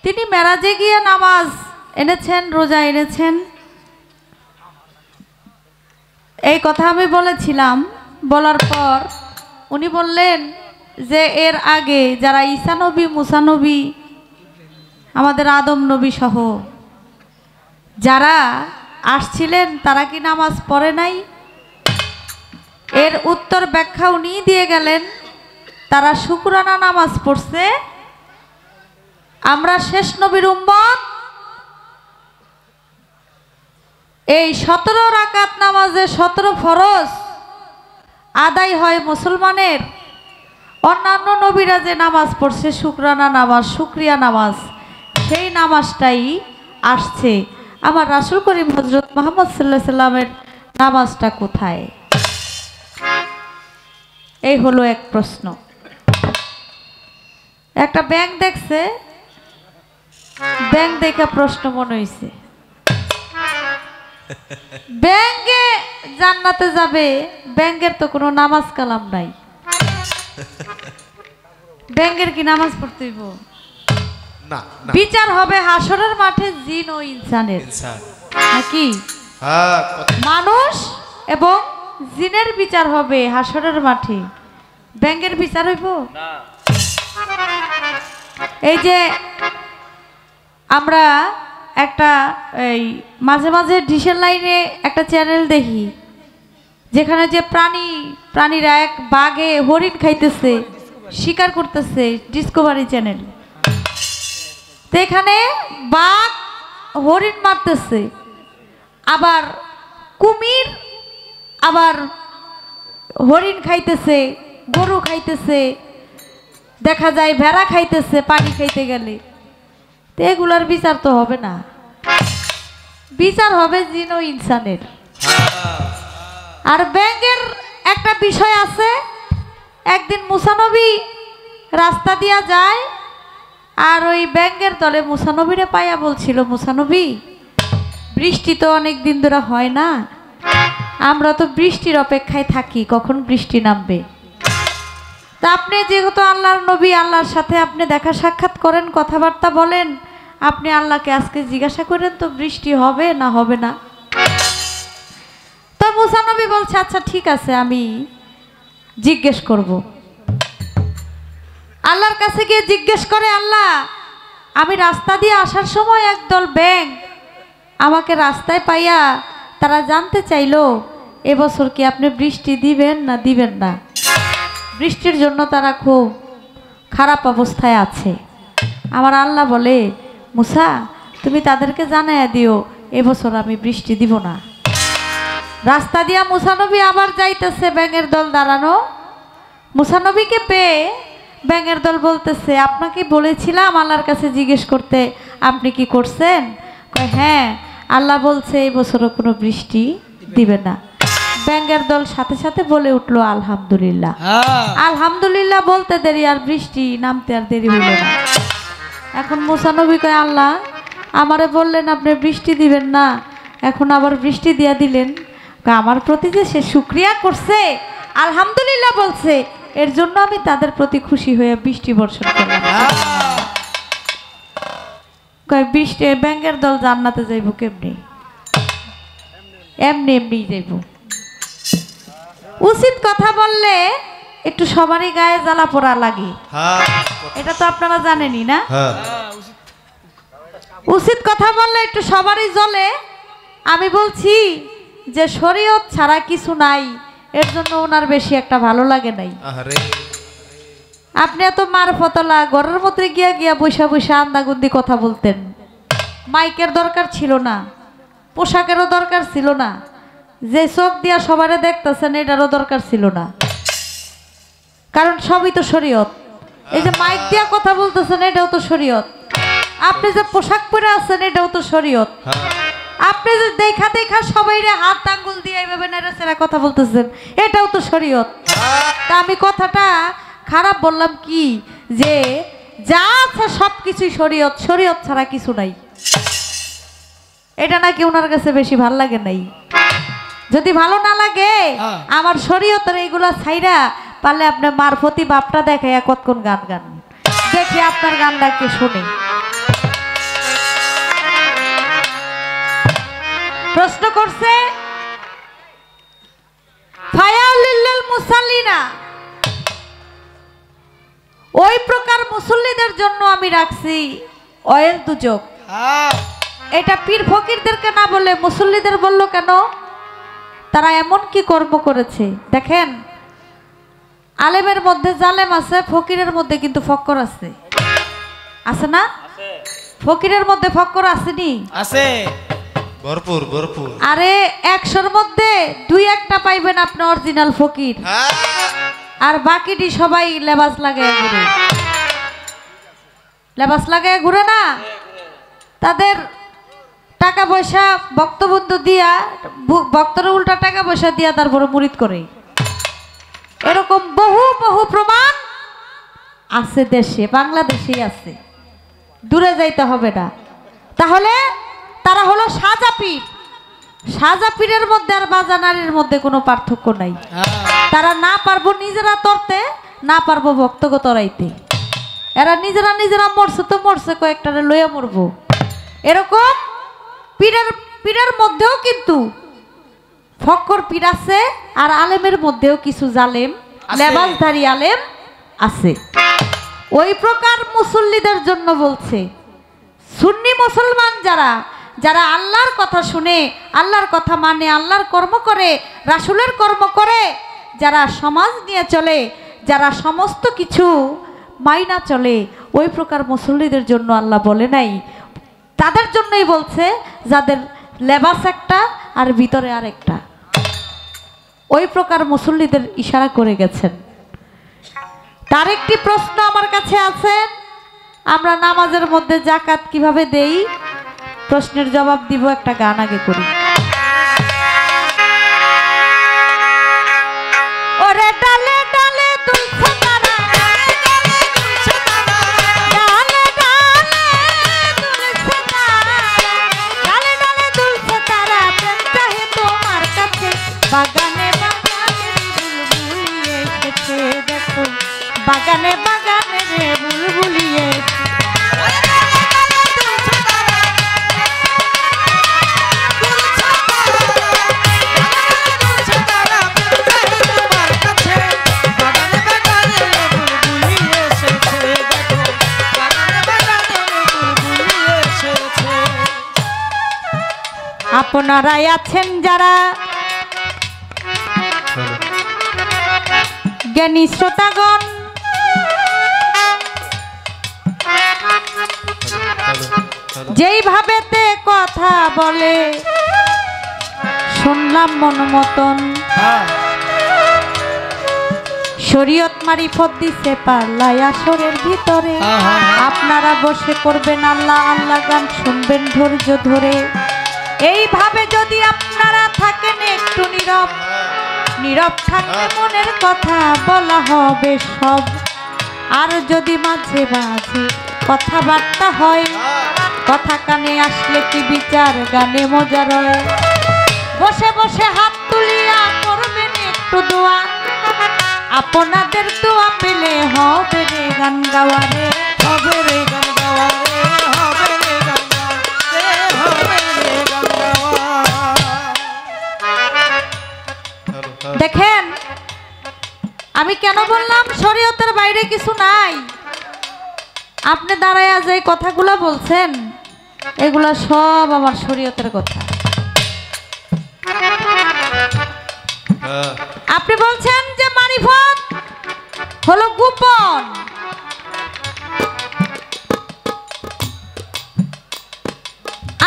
তিনি মেরাজে গিয়ে নামাজ এনেছেন, রোজা এনেছেন। এই কথা আমি বলেছিলাম। বলার পর উনি বললেন যে এর আগে যারা ঈসা নবী, মুসা নবী, আমাদের আদম নবী সহ যারা আসছিলেন তারা কি নামাজ পড়ে নাই? এর উত্তর ব্যাখ্যা উনি দিয়ে গেলেন, তারা শুকরানা নামাজ পড়ছে। আমরা শেষ নবীর উম্মত, এই 17 রাকাত নামাজে 17 ফরজ আদায় হয় মুসলমানের। অন্যান্য নবীরা যে নামাজ পড়ছে শুকরানা নামাজ, শুকরিয়া নামাজ, সেই নামাজটাই আসছে। আমার রাসূল করিম হযরত মুহাম্মদ সাল্লাল্লাহু আলাইহি সাল্লামের নামাজটা কোথায়? এই হলো এক প্রশ্ন। একটা ব্যাংক দেখছে, ব্যাংক দেখে প্রশ্ন মনে হইছে, ব্যাংকে জান্নাতে যাবে, ব্যাংকের তো কোনো নামাজ কালাম নাই, ব্যাংকের কি নামাজ পড়তে হইব? না, বিচার হবে হাসরের মাঠে জিন ও ইনসানের, নাকি? মানুষ এবং জিনের বিচার হবে হাসরের মাঠে, ব্যাংকের বিচার হইব না। এই যে আমরা একটা এই মাঝে মাঝে ডিশের লাইনে একটা চ্যানেল দেখি, যেখানে যে প্রাণীরা এক বাঘে হরিণ খাইতেছে, শিকার করতেছে, ডিসকভারি চ্যানেল। তো এখানে বাঘ হরিণ মারতেছে, আবার কুমির আবার হরিণ খাইতেছে, গরু খাইতেছে, দেখা যায় ভেড়া খাইতেছে পানি খাইতে গেলে। তো এগুলার বিচার তো হবে না, বিচার হবে জিন ও ইনসানের। আর ব্যাংকের একটা বিষয় আছে, একদিন মুসা নবী রাস্তা দিয়া যায়, আর ওই ব্যাঙের দলে মুসা নবীরে পাইয়া বলছিল, মুসা নবী, বৃষ্টি তো অনেক দিন ধরে হয় না, আমরা তো বৃষ্টির অপেক্ষায় থাকি কখন বৃষ্টি নামবে। তা আপনি যেহেতু আল্লাহর নবী, আল্লাহর সাথে আপনি দেখা সাক্ষাৎ করেন, কথাবার্তা বলেন, আপনি আল্লাহকে আজকে জিজ্ঞাসা করেন তো বৃষ্টি হবে না হবে না। তো মুসা নবী বলছে, আচ্ছা ঠিক আছে, আমি জিজ্ঞেস করব। আল্লাহর কাছে গিয়ে জিজ্ঞেস করে, আল্লাহ, আমি রাস্তা দিয়ে আসার সময় একদল ব্যাঙ আমাকে রাস্তায় পাইয়া তারা জানতে চাইলো এবছর কি আপনি বৃষ্টি দিবেন না দিবেন না। বৃষ্টির জন্য তারা খুব খারাপ অবস্থায় আছে। আমার আল্লাহ বলে, মুসা, তুমি তাদেরকে জানাইয়া দিও এবছর আমি বৃষ্টি দিব না। রাস্তা দিয়া মুসা নবী আবার যাইতেছে, ব্যাঙের দল দাঁড়ানো। মুসা নবীকে পেয়ে ব্যাঙের দল বলতেছে, আপনাকে বলেছিলাম আল্লাহর কাছে জিজ্ঞেস করতে, আপনি কি করছেন? কয়, হ্যাঁ, আল্লাহ বলছে এই বছরও কোনো বৃষ্টি দিবে না। ব্যাঙের দল সাথে সাথে বলে উঠলো, আলহামদুলিল্লাহ। আলহামদুলিল্লাহ বলতে দেরি, আর বৃষ্টি নামতে আর দেরি হইল না। এখন মুসা নবী কয়, আল্লাহ, আমারে বললেন আপনি বৃষ্টি দিবেন না, এখন আবার বৃষ্টি দিয়া দিলেন। আমার প্রতি যে সে শুকরিয়া করছে, আলহামদুলিল্লাহ বলছে, এর জন্য আমি তাদের প্রতি খুশি হয়ে বৃষ্টি বর্ষণ করলাম। কয়, বৃষ্টি ব্যাঙের দল জান্নাতে যাইব কেমনি? এমনি এমনি যাইব। উচিত কথা বললে একটু সবারই গায়ে জ্বালা পোড়া লাগে, এটা তো আপনারা জানেনই না। উচিত কথা বললে একটু সবারই জ্বলে। আমি বলছি যে শরীয়ত ছাড়া কিছু নাই, এর জন্য ওনার বেশি একটা ভালো লাগে নাই। আপনি এত মারফতলা ঘরের মধ্যে গিয়া গিয়া বৈশা বৈশা আন্দাগুন্দি কথা বলতেন। মাইকের দরকার ছিল না, পোশাকেরও দরকার ছিল না, যে চোখ দিয়া সবারে দেখতেছেন এটারও দরকার ছিল না, কারণ সবই তো শরীয়ত। এই যে মাইক দিয়া কথা বলতেছেন এটাও তো শরীয়ত, আপনি যে পোশাক পরে আছেন এটাও তো শরীয়ত, আপনি যে দেখা দেখা সবাই হাত আঙ্গুল দিয়ে এইভাবে নেড়েচেড়ে কথা বলতেছেন এটাও তো শরীয়ত। তা আমি কথাটা খারাপ বললাম কি, যে যা আছে সব কিছুই শরীয়ত, শরীয়ত ছাড়া কিছু নাই। এটা নাকি ওনার কাছে বেশি ভাল লাগে নাই। যদি ভালো না লাগে আমার শরীয়তের এইগুলা ছাইরা পারলে আপনি মারফতি বাপটা দেখাইয়া কতক্ষণ গান গান, দেখি আপনার গানটা কে শুনে। প্রশ্ন করছে, ফায়ালিল্লাল মুসাল্লিনা, ওই প্রকার মুসল্লিদের জন্য আমি রাখছি অয়েল দুজক। এটা পীর ফকিরদেরকে না বলে মুসল্লিদের বলল কেন? তারা এমন কি কর্ম করেছে দেখেন। আলেমের মধ্যে জালেম আছে, ফকিরের মধ্যে কিন্তু ফক্কর আছে, আছে না? ফকিরের মধ্যে ফক্কর আসেনি? আছে, ভরপুর ভরপুর। আরে 100-র মধ্যে 2-1টা পাইবেন আপনি অরিজিনাল ফকির, আর বাকিটি সবাই লেবাস লাগায় ঘুরে। লেবাস লাগায় ঘুরে না, তাদের টাকা পয়সা বক্তবন্ধু দিয়া, ভক্তর উল্টা টাকা পয়সা দিয়া তারপরে মুরিদ করে। এরকম বহু বহু প্রমাণ আছে দেশে, বাংলাদেশেই আছে, দূরে যাইতে হবে না। তাহলে তারা হলো সাজা পীর। সাজা পীরের মধ্যে আর বাজা নারীর মধ্যে কোনো পার্থক্য নাই। তারা না পারবো নিজেরা তরতে, না পারবো ভক্তকে তরাইতে। এরা নিজেরা নিজেরা মরছে তো মরছে, কয়েকটারে লইয়া মরবো। এরকম পীরের মধ্যেও কিন্তু ফক্কর পীর আছে, আর আলেমের মধ্যেও কিছু জালেম লেবাসধারী আলেম আছে। ওই প্রকার মুসল্লিদের জন্য বলছে, সুন্নি মুসলমান যারা যারা আল্লাহর কথা শুনে, আল্লাহর কথা মানে, আল্লাহর কর্ম করে, রাসূলের কর্ম করে, যারা সমাজ নিয়ে চলে, যারা সমস্ত কিছু মাইনা চলে, ওই প্রকার মুসল্লিদের জন্য আল্লাহ বলে নাই, তাদের জন্যই বলছে যাদের লেবাস একটা আর ভিতরে আরেকটা। ওই প্রকার মুসল্লিদের ইশারা করে গেছেন। তার একটি প্রশ্ন আমার কাছে আছে, আমরা নামাজের মধ্যে যাকাত কিভাবে দেই? প্রশ্নের জবাব দিব, একটা গান আগে করি। ওরে ডালে ডালে দুলছে আপনারাই আছেন যারা জ্ঞানী শ্রোতাগণ, যেইভাবেতে কথা বলে শুনলাম মন মতন, শরীয়ত মারিফত দিছে পাল্লায় আসরের ভিতরে। আপনারা বসে করবেন আল্লাহ আল্লাহ গান, শুনবেন ধৈর্য ধরে। এইভাবে যদি আপনারা থাকেন একটু নীরব, নীরব থাকলে মনের কথা বলা হবে সব। আর যদি মাঝে মাঝে কথাবার্তা হয়, কথা কানে আসলে কি বিচার গানে মজা রয়। বসে বসে হাত তুলিয়া করবেন একটু দোয়া, আপনাদের দোয়া পেলে হবে রে গান গাওয়া রে, হবে রে গান গাওয়া রে, হবে রে গান গাওয়া রে, হবে রে গান গাওয়া। দেখেন আমি কেন বললাম শরীয়তের বাইরে কিছু নাই। আপনি দাঁড়ায়া যে কথাগুলো বলছেন এগুলা সব আমার শরীয়তের কথা। আপনি বলছেন যে মারিফত হলো গোপন,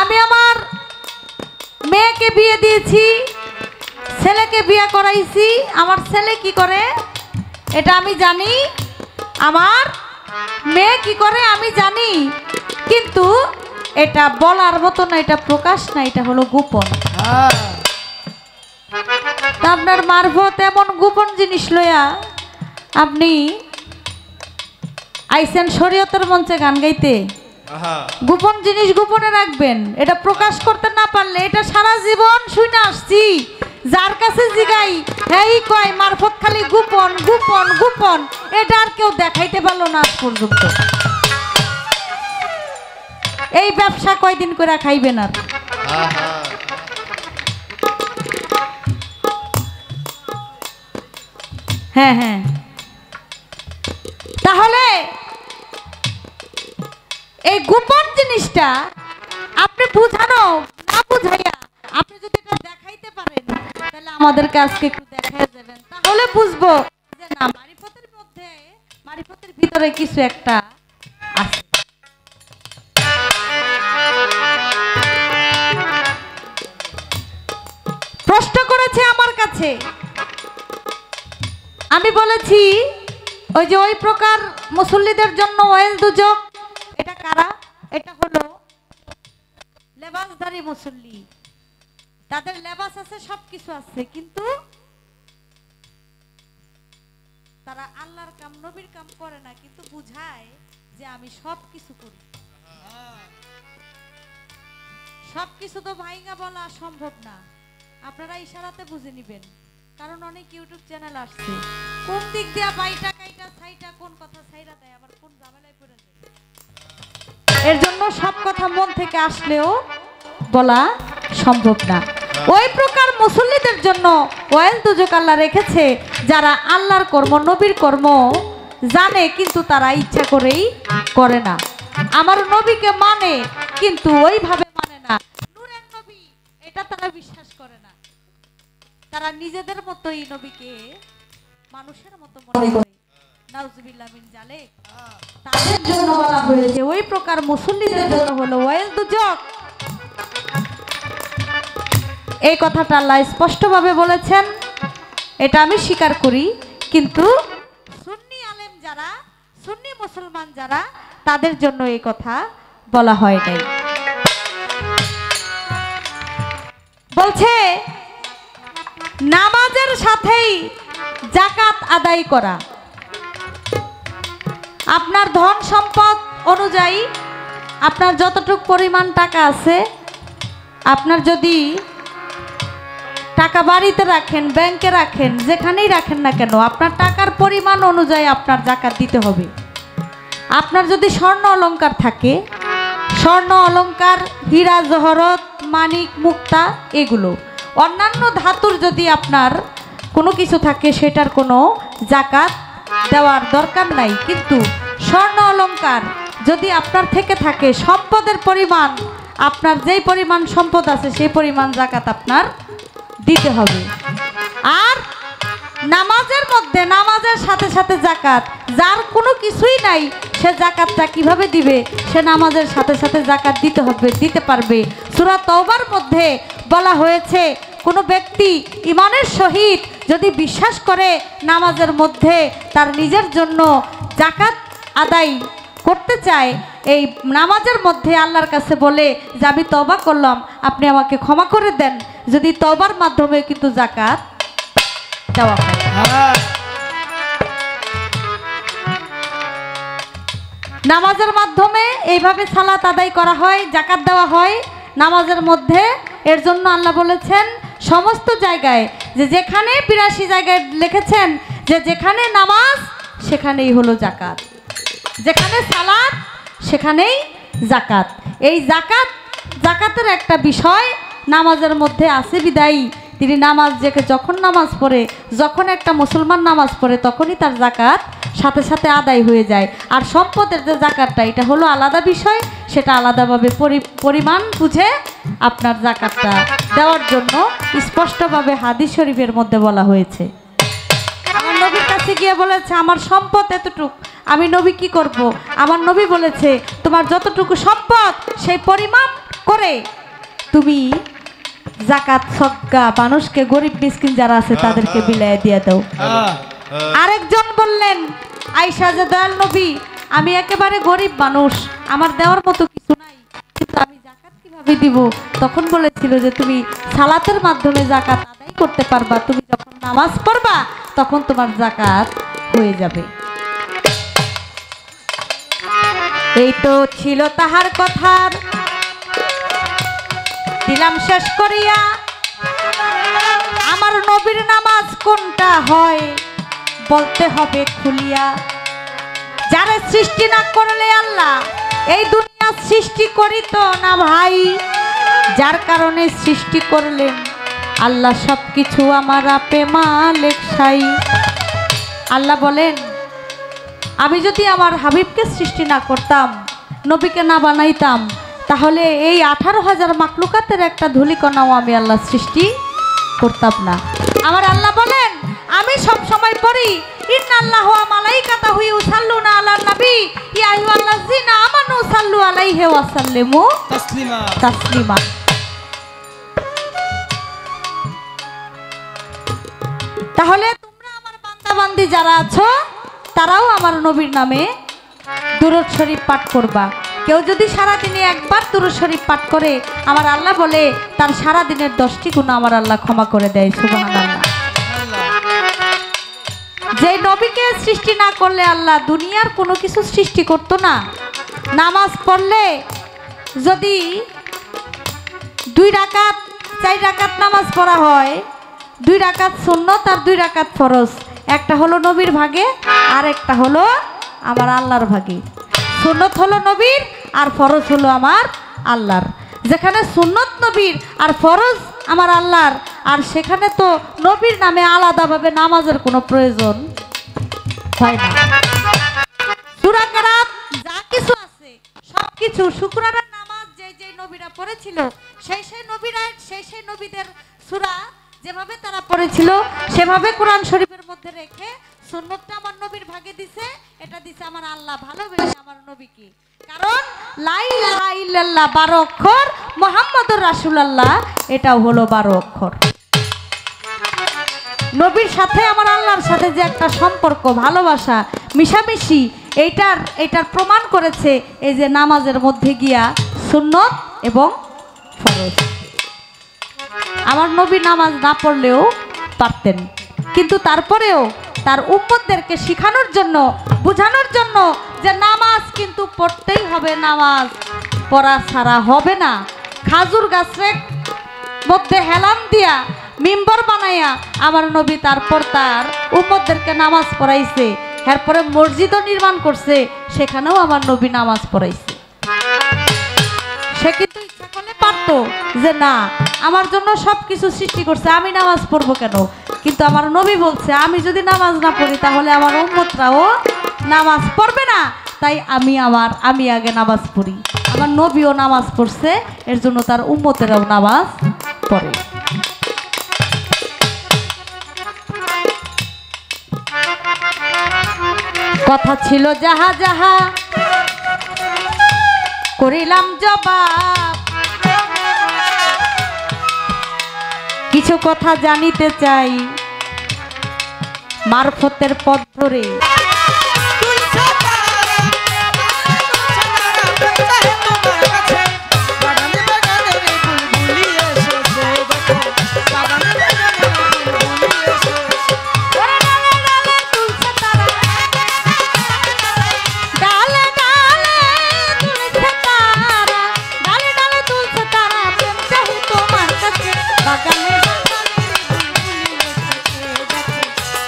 আমি আমার মেয়েকে বিয়ে দিয়েছি, ছেলেকে বিয়ে করাইছি, আমার ছেলে কি করে এটা আমি জানি, আমার মেয়ে কি করে আমি জানি, কিন্তু এটা বলার মতো না, এটা প্রকাশ না, এটা হলো গোপন। তা আপনার মারফত এমন গোপন জিনিস লইয়া আপনি আইসেন শরীয়তের মঞ্চে গান গাইতে, গোপন জিনিস গোপনে রাখবেন। এটা প্রকাশ করতে না পারলে এটা সারা জীবন শুনে আসছি, যার কাছে জিগাই এই কয় মারফত খালি গোপন গোপন গোপন, এটা আর কেউ দেখাইতে পারলো না আজ পর্যন্ত। এই ব্যবসা কয়দিন করে খাইবেন আর? হ্যাঁ হ্যাঁ, তাহলে এই গোপন জিনিসটা আপনি বুঝানো না বুঝাইয়া আপনি যদি এটা দেখাইতে পারেন তাহলে আমাদেরকে আজকে একটু দেখাই দেবেন, তাহলে বুঝবো যে না মারিফতের মধ্যে, মারিফতের ভিতরে কিছু একটা আছে। প্রশ্ন করেছে আমার কাছে, আমি বলেছি ওই যে ওই প্রকার মুসল্লিদের জন্য ওয়েল দুজক, এটা কারা? এটা হলো লেবাসধারী মুসল্লি, তাদের লেবাস আছে, সবকিছু আছে, কিন্তু তারা আল্লাহর কাম নবীর কাম করে না, কিন্তু বুঝায় যে আমি সবকিছু করি। সবকিছু তো ভাইঙ্গা বলা সম্ভব না, আপনারা ইশারাতে বুঝে নিবেন, কারণ অনেক ইউটিউব চ্যানেল আসছে, কোন দিক দিয়া বাইটা কাইটা ছাইটা কোন কথা ছাইরা দেয়, আবার কোন ঝামেলায় পড়ে যায়। এর জন্য সব কথা মন থেকে আসলেও বলা সম্ভব না। ওই প্রকার মুসল্লিদের জন্য ওয়াইল দুজক আল্লাহ রেখেছে, যারা আল্লাহর কর্ম নবীর কর্ম জানে কিন্তু তারা ইচ্ছা করেই করে না। আমার নবীকে মানে কিন্তু ওইভাবে মানে না, নূরের নবী এটা তারা বিশ্বাস করে না, তারা নিজেদের মতোই নবীকে মানুষের মতো মনে করে। নাউজুবিল্লাহ মিন জালিক। তাদের জন্য বলা হয়েছে ওই প্রকার মুসল্লিদের জন্য হলো ওয়াইল দুজক। এই কথাটা আল্লাহ স্পষ্টভাবে বলেছেন, এটা আমি স্বীকার করি, কিন্তু সুন্নি আলেম যারা, সুন্নি মুসলমান যারা, তাদের জন্য এই কথা বলা হয় নাই। বলছে নামাজের সাথেই যাকাত আদায় করা। আপনার ধন সম্পদ অনুযায়ী আপনার যতটুকু পরিমাণ টাকা আছে, আপনার যদি টাকা বাড়িতে রাখেন, ব্যাংকে রাখেন, যেখানেই রাখেন না কেন, আপনার টাকার পরিমাণ অনুযায়ী আপনার যাকাত দিতে হবে। আপনার যদি স্বর্ণ অলংকার থাকে, স্বর্ণ অলংকার, হীরা জহরত, মানিক, মুক্তা, এগুলো, অন্যান্য ধাতুর যদি আপনার কোনো কিছু থাকে সেটার কোনো যাকাত দেওয়ার দরকার নাই। কিন্তু স্বর্ণ অলংকার যদি আপনার থেকে থাকে, সম্পদের পরিমাণ আপনার যেই পরিমাণ সম্পদ আছে সেই পরিমাণ জাকাত আপনার দিতে হবে। আর নামাজের মধ্যে নামাজের সাথে সাথে জাকাত, যার কোনো কিছুই নাই সে জাকাতটা কিভাবে দিবে? সে নামাজের সাথে সাথে জাকাত দিতে হবে, দিতে পারবে। সূরা তওবার মধ্যে বলা হয়েছে কোনো ব্যক্তি ঈমানের সহিত যদি বিশ্বাস করে নামাজের মধ্যে তার নিজের জন্য জাকাত আদায় করতে চায়, এই নামাজের মধ্যে আল্লাহর কাছে বলে যে আমি তওবা করলাম, আপনি আমাকে ক্ষমা করে দেন, যদি তওবার মাধ্যমে কিন্তু জাকাত দেওয়া হয়। নামাজের মাধ্যমে এইভাবে সালাত আদায় করা হয়, জাকাত দেওয়া হয় নামাজের মধ্যে। এর জন্য আল্লাহ বলেছেন সমস্ত জায়গায়, যে যেখানে ৮২ জায়গায় লিখেছেন যে যেখানে নামাজ সেখানেই হলো জাকাত, যেখানে সালাত সেখানেই জাকাত। এই জাকাতের একটা বিষয় নামাজের মধ্যে আছে বিদায়ী তিনি নামাজ যখন নামাজ পড়ে, যখন একটা মুসলমান নামাজ পড়ে তখনই তার জাকাত সাথে সাথে আদায় হয়ে যায়। আর সম্পদের যে জাকাতটা এটা হলো আলাদা বিষয়, সেটা আলাদাভাবে পরিমাণ বুঝে আপনার জাকাতটা দেওয়ার জন্য স্পষ্টভাবে হাদিস শরীফের মধ্যে বলা হয়েছে। আমার নবীর কাছে গিয়ে বলেছে আমার সম্পদ এতটুকু, আমি নবী কি করব? আমার নবী বলেছে তোমার যতটুকু সম্পদ সেই পরিমাণ করে তুমি জাকাত সদকা মানুষকে, গরিব মিসকিন যারা আছে তাদেরকে বিলায় দিয়ে দাও। আরেকজন বললেন আয়েশা যে দয়াল নবী আমি একেবারে গরিব মানুষ, আমার দেওয়ার মতো কিছু নাই, কিন্তু আমি জাকাত কিভাবে দিব? তখন বলেছিল যে তুমি সালাতের মাধ্যমে জাকাত আদায় করতে পারবা, তুমি যখন নামাজ পড়বা তখন তোমার জাকাত হয়ে যাবে। এই তো ছিল তাহার কথার দিলাম শেষ করিয়া। আমার নবীর নামাজ কোনটা হয় বলতে হবে খুলিয়া। যারা সৃষ্টি না করলে আল্লাহ এই দুনিয়া সৃষ্টি করিত না ভাই, যার কারণে সৃষ্টি করলেন আল্লাহ সবকিছু আমার আপে মালিক সাই। আল্লাহ বলেন আমি যদি আমার হাবিবকে সৃষ্টি না করতাম, নবীকে না বানাইতাম, তাহলে এই 18,000 মাখলুকাতের একটা ধূলিকণাও আমি আল্লাহ সৃষ্টি করতাম না। আমার আল্লাহ বলেন আমি সব সময় পড়ি ইন্নাল্লাহু ওয়া মালাইকাতাহু ইউসাল্লুনা আলান নবী ইয়া আইয়ুহাল্লাযিনা আমানু সাল্লু আলাইহি ওয়া সাল্লিমু তাসলিমা। তাহলে তোমরা আমার বান্দা-বান্দি যারা আছো তারাও আমার নবীর নামে দুরূদ শরীফ পাঠ করবা। কেউ যদি সারাদিনে একবার দুরূদ শরীফ পাঠ করে আমার আল্লাহ বলে তার সারাদিনের 10টি গুনাহ আমার আল্লাহ ক্ষমা করে দেয়। সুবহানাল্লাহ। যে নবীকে সৃষ্টি না করলে আল্লাহ দুনিয়ার কোনো কিছু সৃষ্টি করতো না। নামাজ পড়লে যদি 2 রাকাত 4 রাকাত নামাজ পড়া হয়, 2 রাকাত সুন্নত আর 2 রাকাত ফরজ, একটা হলো নবীর ভাগে আর একটা হলো আমার আল্লাহর ভাগে। সুন্নত হলো নবীর আর ফরজ হলো আমার আল্লাহর। যেখানে সুন্নত নবীর আর ফরজ আমার আল্লাহর, আর সেখানে তো নবীর নামে আলাদাভাবে নামাজের কোনো প্রয়োজন হয় না। সূরা কেরাত যা কিছু আছে সবকিছু শুকরানার নামাজ যে নবীরা পড়েছিল সেই নবীদের সূরা যেভাবে তারা পড়েছিল সেভাবে কোরআন শরীফের মধ্যে রেখে সুন্নতটা আমার নবীর ভাগে দিছে, এটা দিছে আমার আল্লাহ ভালোবেসে আমার নবীকে। কারণ লা ইলাহা ইল্লাল্লাহ 12 অক্ষর, মুহাম্মদুর রাসূলুল্লাহ এটাও হলো 12 অক্ষর। নবীর সাথে আমার আল্লাহর সাথে যে একটা সম্পর্ক, ভালোবাসা, মিশামিশি, এইটার প্রমাণ করেছে এই যে নামাজের মধ্যে গিয়া সুন্নত এবং ফরজ। আমার নবী নামাজ না পড়লেও পারতেন, কিন্তু তারপরেও তার উম্মতদেরকে শিখানোর জন্য, বোঝানোর জন্য যে নামাজ কিন্তু পড়তেই হবে, নামাজ পড়া ছাড়া হবে না। খাজুর গাছের মধ্যে হেলাম দিয়া মিম্বর বানাইয়া আমার নবী তারপর তার উম্মতদেরকে নামাজ পড়াইছে। এরপরে মসজিদও নির্মাণ করছে, সেখানেও আমার নবী নামাজ পড়াইছে। সে কিন্তু ইচ্ছা করলে পারতো যে না, আমার জন্য সব কিছু সৃষ্টি করছে, আমি নামাজ পড়বো কেন? কিন্তু আমার নবী বলছে আমি যদি নামাজ না পড়ি তাহলে আমার উম্মতরাও নামাজ পড়বে না, তাই আমি আগে নামাজ পড়ি। আমার নবীও নামাজ পড়ছে, এর জন্য তার উম্মতেরাও নামাজ পড়ে। কথা ছিল যাহা যাহা করিলাম জবাব, কিছু কথা জানিতে চাই মারফতের পথ ধরে।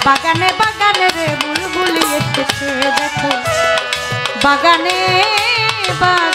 বাগানে বাগানে রে বুলবুলি এসেছে দেখো, বাগানে বাগানে।